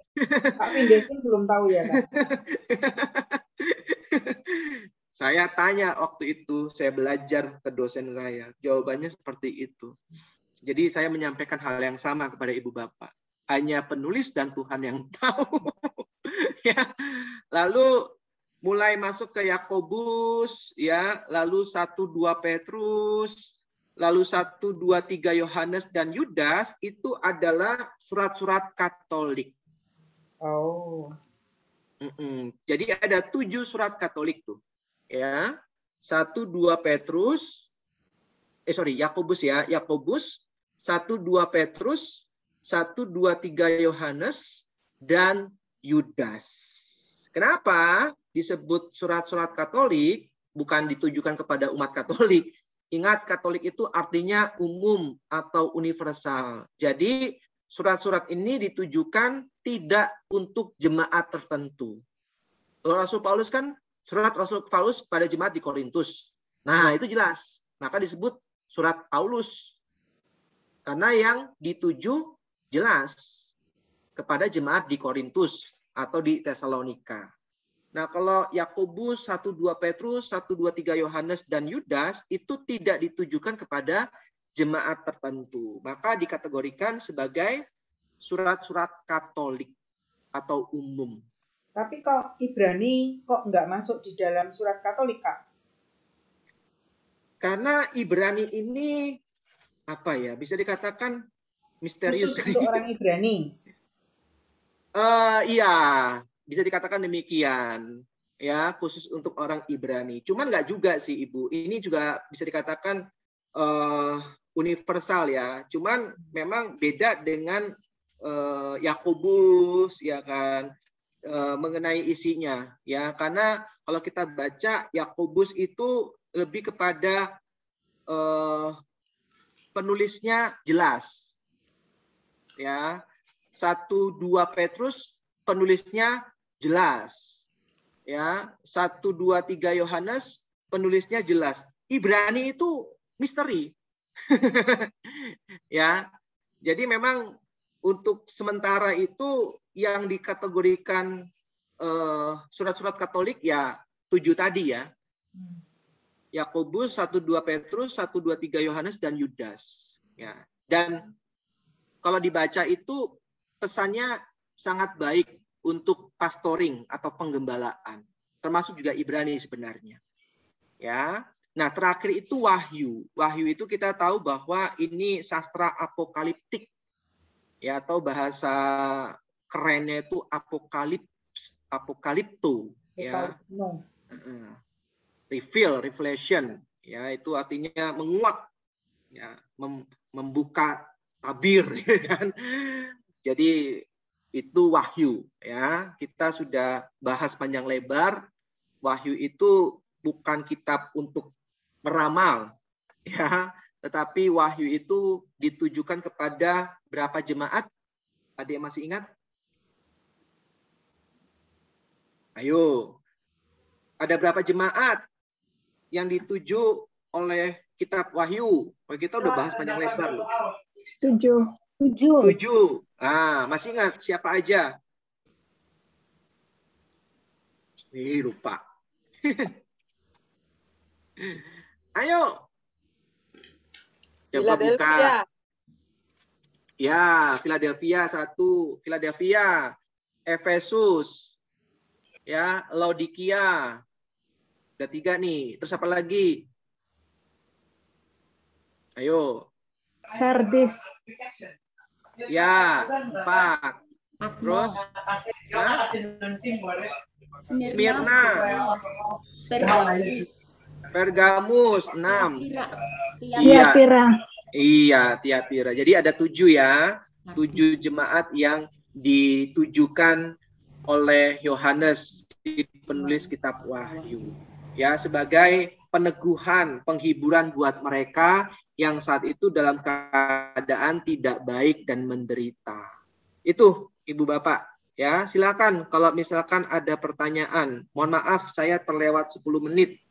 Kak Windes pun belum tahu ya, Kak.
Saya tanya waktu itu, saya belajar ke dosen saya. Jawabannya seperti itu. Jadi saya menyampaikan hal yang sama kepada Ibu Bapak. Hanya penulis dan Tuhan yang tahu. Ya. Lalu mulai masuk ke Yakobus, ya, lalu 1-2 Petrus, lalu 1-2-3 Yohanes dan Yudas itu adalah surat-surat Katolik.
Oh.
Jadi ada 7 surat Katolik tuh, ya. 1-2 Petrus, Yakobus ya. Yakobus, 1-2 Petrus, 1-2-3 Yohanes, dan Yudas. Kenapa disebut surat-surat Katolik, bukan ditujukan kepada umat Katolik? Ingat, Katolik itu artinya umum atau universal. Jadi surat-surat ini ditujukan tidak untuk jemaat tertentu. Kalau Rasul Paulus kan, surat Rasul Paulus pada jemaat di Korintus. Nah, itu jelas. Maka disebut surat Paulus. Karena yang dituju jelas kepada jemaat di Korintus atau di Tesalonika. Nah, kalau Yakobus, 1-2 Petrus, 1-2-3 Yohanes, dan Yudas itu tidak ditujukan kepada jemaat tertentu. Maka dikategorikan sebagai surat-surat Katolik atau umum.
Tapi kok Ibrani kok nggak masuk di dalam surat Katolik, Kak?
Karena Ibrani ini bisa dikatakan misterius.
Khusus untuk orang Ibrani.
Iya, bisa dikatakan demikian. Ya, khusus untuk orang Ibrani. Cuman nggak juga sih, Ibu. Ini juga bisa dikatakan universal ya. Cuman memang beda dengan Yakobus, ya kan, mengenai isinya. Ya, karena kalau kita baca Yakobus itu lebih kepada penulisnya jelas. Ya. 1-2 Petrus penulisnya jelas. Ya, 1-2-3 Yohanes penulisnya jelas. Ibrani itu misteri. Ya. Jadi memang untuk sementara itu yang dikategorikan surat-surat Katolik ya 7 tadi ya. Yakobus, 1-2 Petrus, 1-2-3 Yohanes, dan Yudas. Ya. Dan kalau dibaca itu pesannya sangat baik untuk pastoring atau penggembalaan, termasuk juga Ibrani sebenarnya. Ya. Nah, terakhir itu Wahyu. Wahyu itu kita tahu bahwa ini sastra apokaliptik, ya, atau bahasa kerennya itu apokalipto, ya. Revelation, ya, itu artinya menguak, ya, membuka tabir, ya kan. Jadi itu Wahyu, ya. Kita sudah bahas panjang lebar. Wahyu itu bukan kitab untuk meramal, ya, tetapi Wahyu itu ditujukan kepada berapa jemaat? Ada yang masih ingat? Ayo. Ada berapa jemaat yang dituju oleh kitab Wahyu? Kita udah bahas panjang lebar loh.
7.
Masih ingat siapa aja? Lupa. Ayo. Coba buka. Ya, Philadelphia 1. Philadelphia. Efesus. Ya, Laodikia. Udah 3 nih. Terus apa lagi? Ayo.
Sardis.
Ya, 4. Terus Smyrna. Pergamus 6.
Tiatira.
Iya, Tiatira. Jadi ada 7 ya. 7 jemaat yang ditujukan oleh Yohanes, penulis kitab Wahyu. Ya, sebagai peneguhan, penghiburan buat mereka yang saat itu dalam keadaan tidak baik dan menderita. Itu, Ibu Bapak. Ya, silakan kalau misalkan ada pertanyaan. Mohon maaf saya terlewat 10 menit.